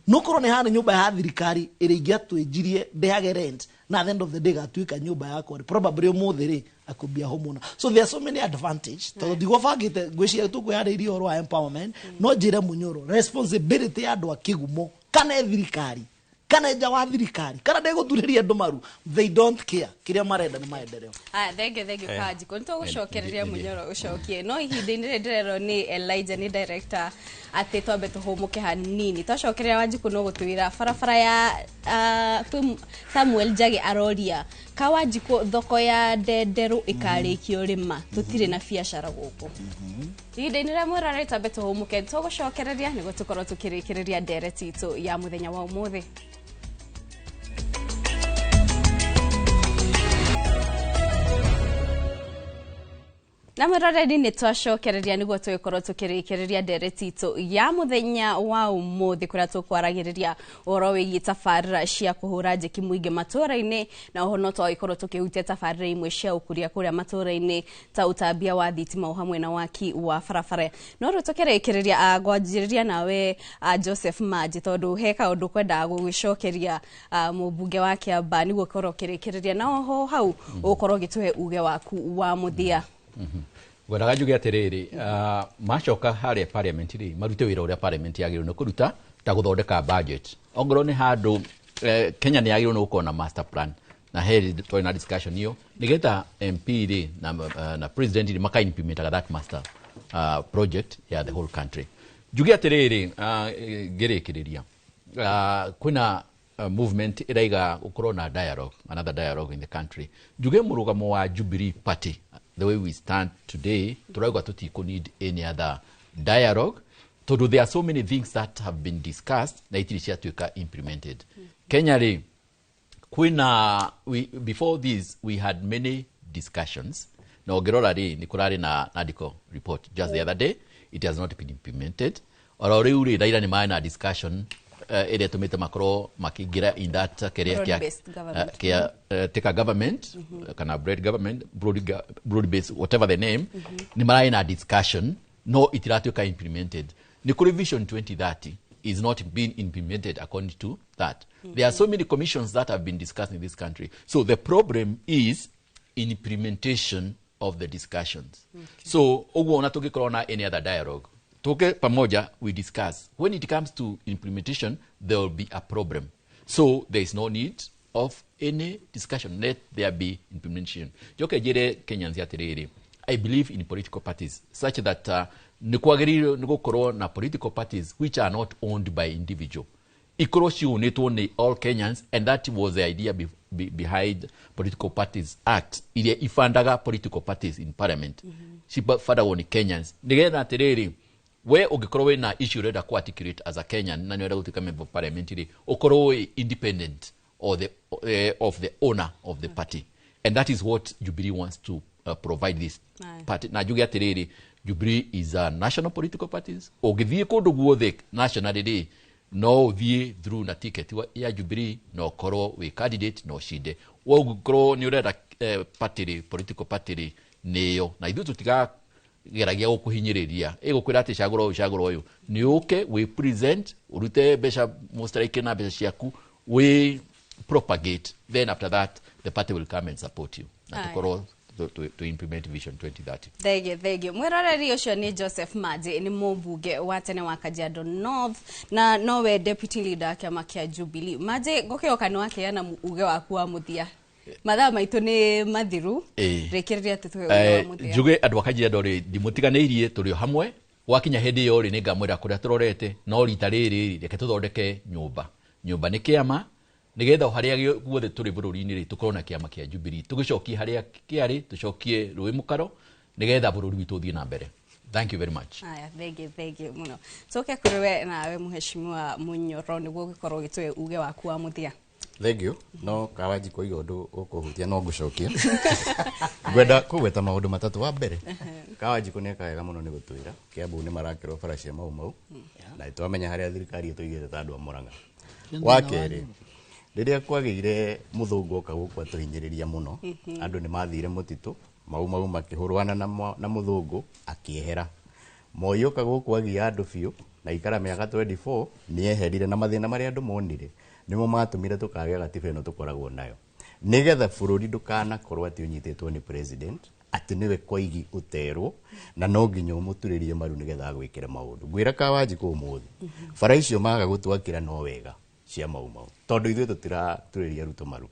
T: no koro ni hani nyumba ya thirikari irigia twenjirie ndehage rent na at the end of the day gatuika nyumba yako probably umuthiri akubia homona. So there are so many advantage to digo fagite gwiciria tu kwaririo horo wa empowerment no njire Munyoro responsibility ya andu akigumo kana thirikari kana nja wa thirikari kana ndeguthureria andu maru they don't care kiria marenda ni maendeleo.
A: Thenge kaji konto gucokereria Munyoro ucokie no ihinde ndirero ni Elijah ni director ati twambe tuhumuke hanini twacokereria Wanjiku no gutwira barabara ya Samuel Njagi aroria Kawajiko thoko ya Ndenderu ikarikio rima tutire na biacara guku. Ihinda-inĩ rĩa mwĩra rĩta beto hũmuke tũgũcokereria nĩguo tũkorwo tũkĩrĩkĩrĩria ndereti itũ ya mũthenya wa ũmũthĩ. Na mweroreri ni twacokereria niguo twikorwo tukirikireria ndereti itu ya muthenya wa umuthi kuria tukwaragiriria oro wigi tafarira cia kuhura njeki muingi matura-ini na oho no twikorwo tukihutia tafarira imwe cia ukuria kuria matura-ini ta utambia wa thitima hamwe na waki wa barabara. No ru tukirikireria gwanjiriria nawe Joseph Manji tondu he kaundu kwenda gugicokeria mubunge wa Kiambu niguo korwo kirikireria na oho hau ukorwo gituhe uge waku wa muthia.
S: Gwethaga njuge atiriri macoka haria parliament ri marute wira uria parliament yagirwo no kuruta ta guthondeka budget ongoro ni handu Kenya ni yagirwo no gukona master plan na heri twa discussion hiyo nigeta MP ri na president ri maka implement that master project ya the whole country. Njuge atiriri gerikiriria kuna movement iraiga ukorwo na dialogue, another dialogue in the country. Njuge murugamo wa Jubilee Party, the way we stand today, turauga tutiko need any other dialogue. Tondu there are so many things that have been discussed na itiri ciatuika implemented. Kenya ri kwina before this we had many discussions. Na ogerora ri ni kurari na Nadiko report just the other day, it has not been implemented. Ora riu ri daira ni maana discussion ere tumite makro makigira in that career kia take a government kana broad based whatever the name ni marai na discussion no itiratuka implemented. Ni kuri vision 2030 is not being implemented according to that. There are so many commissions that have been discussed in this country, so the problem is implementation of the discussions. So ogwona tugikorwo na any other dialogue toke pamoja we discuss. When it comes to implementation, there will be a problem. So there is no need of any discussion. Let there be implementation. Joke jere Kenyans yatiriri. I believe in political parties such that nikwagiriro nigokoro na political parties which are not owned by individual. Ikoroshi unetone all Kenyans, and that was the idea behind Political Parties Act. Ile ifandaga political parties in parliament. Sipa fada woni Kenyans. Nigena tiriri we ugikorwo na issue reda ku articulate as a Kenyan na niweda gutika member of parliament ri ukorwo independent of the owner of the party, and that is what Jubilee wants to provide this party. Na jugi atiriri Jubilee is a national political parties ogithie kundu guothe nationally no thie through na ticket ya Jubilee no korwo we candidate no shinde wo gukorwo ni ureda party political party neyo na ithu tutiga geragia gukuhinyiriria igukwira ati caguro uyu ni uke we present urute besha mustrike na besha ciaku we propagate, then after that the party will come and support you to implement vision 2030.
A: Thank you. Mwiroreri ucio ni Joseph Manji ni mubunge wa tene wa Kajiado North na nowe deputy leader kiama kia Jubilee. Manji gokioka ni wake yana uge waku wa muthia. Mathaa maitu ni mathiru rekiriria tutuwe uge wa muthia.
S: Juge andu a Kajiado ri ndimutiganeirie turi hamwe wakinya hindi yo ri ningamwira kuria turorete no rita riri reke tuthondeke nyumba ni kiama nigetha haria guothe turi bururi-ini ri tukorwo na kiama kia Jubilee tugicokie haria kiari tucokie rui mukaro nigetha bururi witu thie na mbere. Thank you very much.
A: Aya, thank you muno. Toke kuriwe nawe muheshimiwa Munyoro niguo gikorwo gitwe uge waku wa muthia.
R: Thank you. No kawaji ko igondo ukuhutia no gucokia. Gwenda kugweta maundu matatu wa mbere. Kawaji ko neka wega muno ni gutwira. Kiambu ni marakirwo faracia mau. Na twamenya haria thirikari itoigire ta andu a Murang'a. Wa keri riria kwagire muthungu oka guku atuhinyiriria muno andu ni mathire mutitu mau makihurwana na muthungu akiehera Moi oka guku agia andu biu na ikara miaka 24 ni eherire na mathina maria andu monire nimo matumire tukagea gatiba ino tukoragwo nayo nigetha bururi ndukana korwo ati unyitetwo ni president ati niwe koigi uterwo na no nginya umuturirie maru nigetha gwikire maundu gwira Kawaji ko umuthi bara icio maga gutwakira no wega cia mau tondu ithuĩ tũtiratũrĩria Ruto maru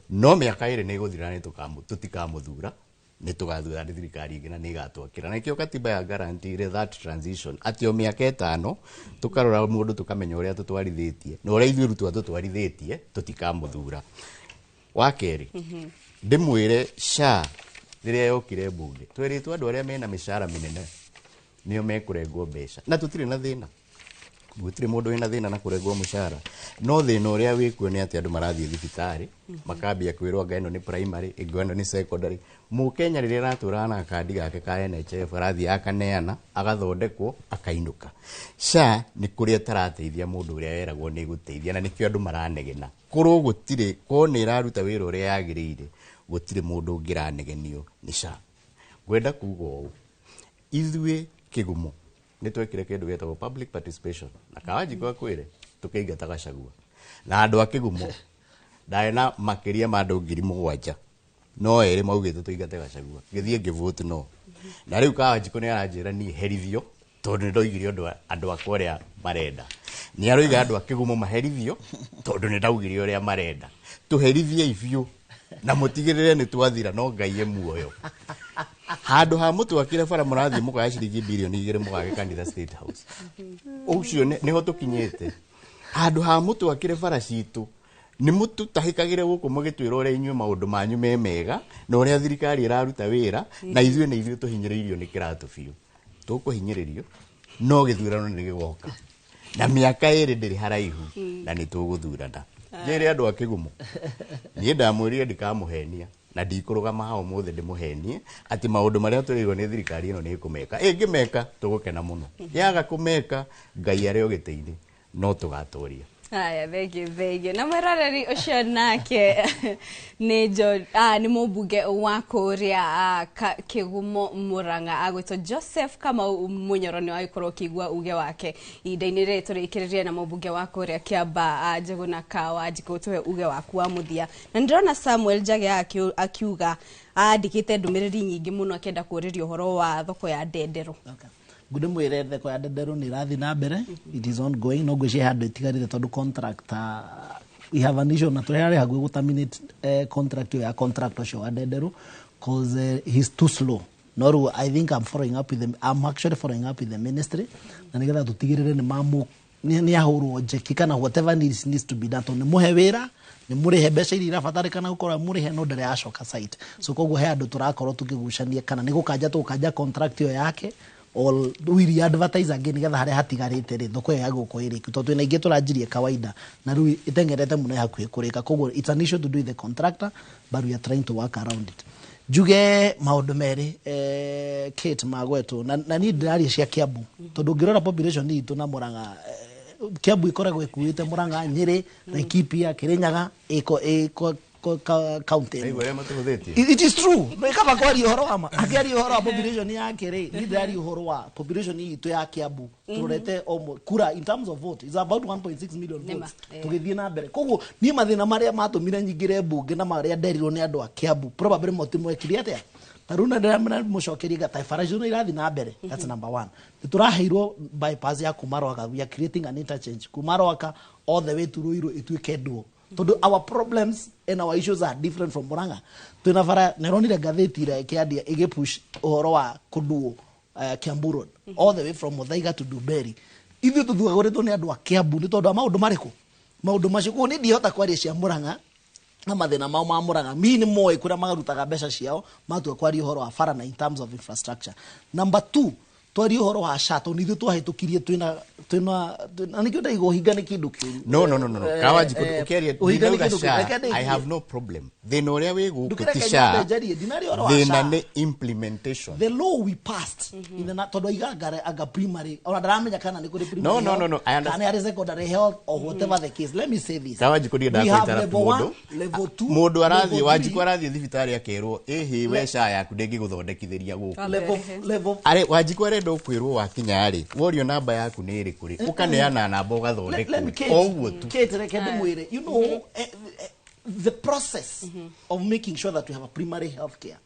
R: no mĩaka ĩrĩ nĩ ĩgũthira tũtikamuthura nĩ tũgathura thirikari ĩngĩ na nĩ igatwakĩra na kĩo katiba ya guarantee that transition atĩ o mĩaka 5 tũkarora mũndũ tũkamenya ũrĩa tũtwarithĩtie na ũrĩa ithuĩ Ruto tũtwarithĩtie tũtikamuthura wakeri ndimwire SHA riria yokire bunge tweritwo andu aria mena mishara minene nio mekurengwo mbeca na tutire na thina gutire mundu wina thina na kurengwo mushara no thina uria wikuo ni ati andu marathie thibitari makambia kwirwo anga ino ni primary ino ni secondary mukenya riria ratura na kandi gake ka NHF arathie akaneana agathondekwo akainuka SHA ni kuria tarateithia mundu uria weragwo ni guteithia na nikio andu maranegena kuru gutire ko ni iraruta wira uria yagirire gutire mundu ngiranegenio ni SHA gwenda kuga u ithwe kigumo ni twekire kindu getagwo public participation na Kawanjiko akwire tukiingata Gachagua na andu akigumo ndaena makiria ma andu 7,000 no eri maugite tuingate Gachagua githie ngivote no na riu Kawanjiko ni aranjira ni herithio tondu ndoigire andu akwa marenda ni aroiga andu akigumo maherithio tondu ni ndaugire uria marenda tuherithie ifio na mutigirire ni twathira no Ngai muoyo handu ha mutu akire bara murathie mukaya ciringi bilioni 2 mugage kanitha State House ucio niho tukinyete handu ha mutu akire bara citu ni mutu tahikagire guku mugitwira uria inywe maundu manyu memega na uria thirikari iraruta wira na ithwe ni ithwe tuhinyiririo ni kiratu biu tukuhinyiririo no githurano ni gigoka na miaka iri ndiri haraihu na ni tuguthurana njere andu akigumo ni ndamwirire ndikamuhenia na ndikurugama hao mothe ndimuhenie ati maundu maria turirwo ni thirikari ino ni kumeka ingimeka tugukena muno yaga kumeka Ngai ario giteini no tugatoria
A: Haya, thegi. Na mwerareri ucio nake ni mubunge wa kuria Kigumo Muranga agwitwo Joseph Kamau Munyoroni wa ikorwo kigwa uge wake indaini ri turikiririe na mubunge wa kuria Kiamba Njuguna Kawanjiko tuwe uge waku wa muthia na ndirona Samuel Njage akiuga andikite ndumiriri nyingi muno akenda kuririo horo wa thoko ya Ndendero.
T: Gude mwire thoko ya Ndendero ni rathi na mbere it is ongoing no gwici handu itigarire tondu contractor we have an issue na turare hagwe guterminate contract ya contractor show wa Ndendero cause he's too slow no I think I'm actually following up with the ministry na nigetha tutigirire ni mamu ni ahuru jeki kana whatever needs to be done to muhe wira ni murihe mbeca iria irabatarikana gukora murihe no ndere acoka site so koguo he andu turakorwo tukigucania kana ni gukanja contract yo yake all we advertise again nigetha haria hatigarite ri thoko ya guko iri to twina ingi turanjirie kawaida na riu itengerete muno hakuhi kurika koguo it's an issue to do with the contractor but we are trying to work around it juge maundu meri Kate magwetu na ni ndari cia Kiambu tondu ngirora population ni itu na Muranga Kiambu ikoragwo ikuite Muranga Nyeri Laikipia Kirinyaga iko county. It is true. No kama kwa horo ama akiari horo population yake ri ni ndari horo wa population hii to ya Kiambu turete kura in terms of vote is about 1.6 million votes tugithie na mbere koguo ni mathina maria matumire nyingire bunge na maria nderirwo ni andu a Kiambu probably motimwekiri atia taruna ndamana mucokeria gataifarajuno irathi na mbere that's number 1 turaheirwo bypass ya Kumaroka we are creating an interchange Kumaroka all the way to Ruiru itwike Nduo tondu our problems and our issues are different from Muranga tunavara neronire gatheti ira kiadia igepush uhoro wa Kuduo Kiambu Road all the way from Muthaiga to Duberi ithu tuthugagoretwo ni andu a Kiambu ni tondu maundu mariku maundu macio ni ndihota kwaria cia Muranga na mathina mao ma Muranga mini moe kuria magarutaga mbeca ciao matua kwaria uhoro wa bara na in terms of infrastructure number 2 twari uhoro wa SHA to nithu twahitukirie twina nikio ndaigo hinga ni kindu kiu
R: no Kawanjiko ukeria uhiga SHA I have no problem thina uria wi gukutisha thina ni implementation
T: the law we passed in the tondu igangare aga primary ona ndaramenya kana ni kuri primary
R: no
T: kana ari secondary health or whatever the case let me say this
R: Kawanjiko ndio ndakwitara
T: level 2
R: mundu arathie Wanjiko arathie thibitari akerwo ehi we SHA yaku ndingi guthondekithiria guku
T: level
R: are Wanjiko arendo kwirwo wakinya ri worio namba yaku ni iri kuri ukaneana namba ugathondekwo oguo tu
T: mwire you know the process of making sure that we have a primary health care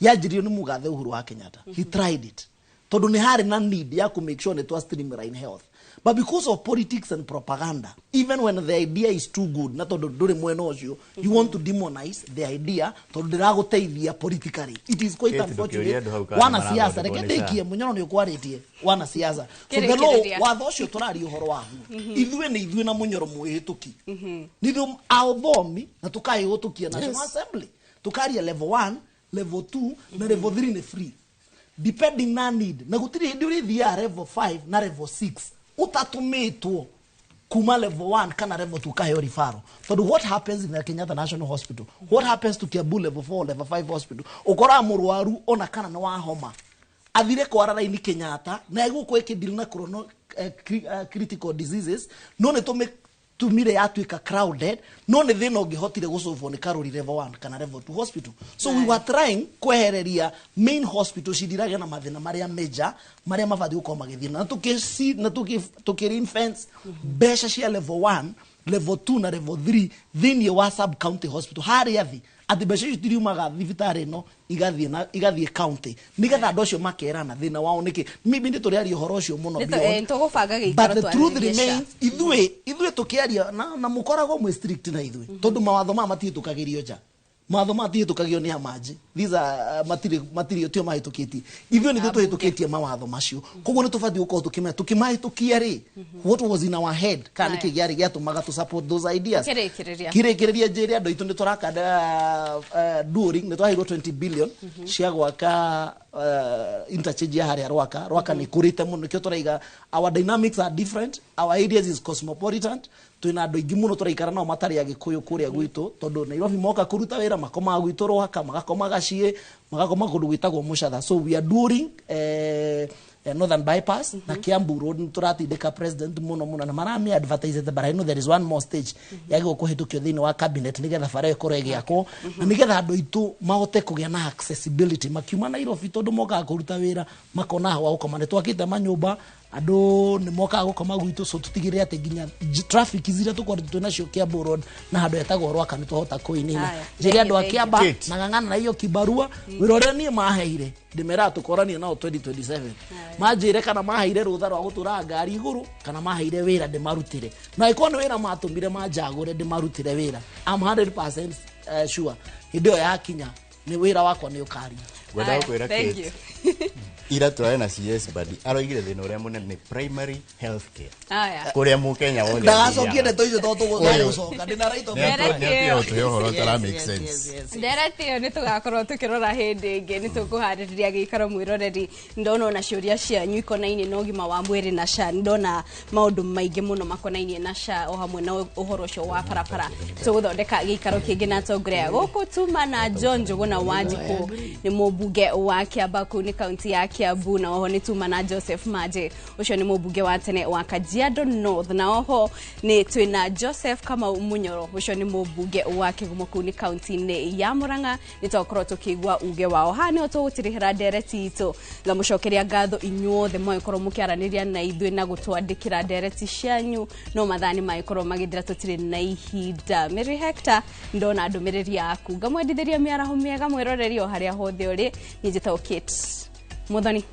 T: yajirio ni mugathe Uhuru wa Kenyatta he tried it tondu ni hari na need ya ku make sure ne to streamline health. But because of politics and propaganda, even when the idea is too good, na tondu nduri mwena ucio, you want to demonize the idea tondu ndiraguteithia politically. It is quite unfortunate. Wana siasa reke ndekie munyono ni ukwaritie wana siasa. So the law watho ucio turari uhoro wagu. Ithwe ni ithwe na munyoro mwihituki. Nithum authomi na tukai gutukia National Assembly. Tukaria level 1, level 2 na level 3 ni free. Depending na need. Na gutiri hindi urithia level 5 na level 6. Utatumitwo kuma level 1 kana level 2 kayo referral. So what happens in the Kenyatta National Hospital? What happens to Kiambu level 4, level 5 hospital? Ukora murwaru ona kana no wa homa. Athire kwara raini Kenyatta na iguko ikidil na critical diseases no ne tumire yatuika crowded no ne thina ungihotire gucovwo ni Karuri level 1 kana level 2 hospital. So we were trying kwehereria main hospital cidirage na mathina maria major maria mabadi uko magithina na tuki fence besha cia level 1 level 2 na level 3 thini wa sub county hospital hari athi ati besha itiriumaga thibitari no igathie county nigetha andu acio makerana thina wao niki maybe ndi turiaria horo ucio muno
A: but the
T: truth remains ithwe tukiaria na mukoragwo mwe strict na ithwe tondu mawatho ma matitukagirio ja mawatho matitukagirio ni amaji these are material tio mahitukitie ithwe ni tuhitukitie mawatho macio koguo ni tubadi uko tukimahitukia ri what was in our head kana kigiari giatumaga to support those ideas kirekereria njiri andu itu ni turakanda during ni twahirwo 20 billion cia gwaka interchange ya haria Rwaka ni kurite muno kio turaiga our dynamics are different, our areas is cosmopolitan, twina andu ingi muno turaikara nao matari ya Gikuyu kuria gwitu tondu Nairobi moka kuruta wira makoma gwitu Rwaka magakoma Gacii magakoma kundu gwitagwo Muchatha. So we are doing Northern Bypass na Kiambu Road turatindika president muno na marami advertise it, but I know there is one more stage yagigo kuhitukio thini wa cabinet nigetha bara ikore giako na nigetha andu itu mahote kugia na accessibility makiuma Nairobi tondu moka kuruta wira makona hawa ukomane twakite manyumba andu ni moka gukoma gwitu so tutigire ate ginya traffic izira tukore tunacio Kiambu Road na handu etagwo Rwaka ni tuhota kuinina jeri andu akiamba na ngangana na hiyo kibarua wirore ni maheire ndimera tukorania nao 2027 majire kana maheire rutha rwa gutura ngari iguru kana maheire wira ndimarutire na ikono wira matumire majagure ndimarutire wira I'm 100% sure ndio yakinya ni wira wakwa ni ukari
R: wenda kwira kit ira twae na CS badi aroigire thina uria munene ni primary health care kuria mu Kenya wothe
T: ndagacokie ndeto icio to tugucoka ndina raito
R: ndio horo tara make sense
A: nderetio ni tugakorwo tukirora hindi ingi ni tukuhaririria gikaro mwiroreri ndona na ciuria cianyu ikonaini na ugima wa mwiri na SHA ndona maundu maingi muno makonaini na SHA o hamwe na uhoro cio wa barabara tuguthondeka gikaro kingi na tongrea guku tuma na John Njugu na Wanjiku ni mubunge wa Kiambu ni county ya Kiambu na oho ni tuma na Joseph Maje ucio ni mubunge wa tene wa Kajiado North na oho ni twina Joseph kama Munyoro ucio ni mubunge wa Kigumo kuni county ni ya Murang'a ni tokoro tukigwa uge wao hani otugutirihira ndereti itu ngamucokeria ngatho inyuothe mwaikorwo mukiaraniria na ithwe na gutwandikira ndereti cianyu no mathani maikorwo magithira tutire na ihinda Mary Hector ndona ndumiriri yaku ngamwendithiria miaraho miega mwiroreri o haria hothe uri ni njitao Kate Muthoni.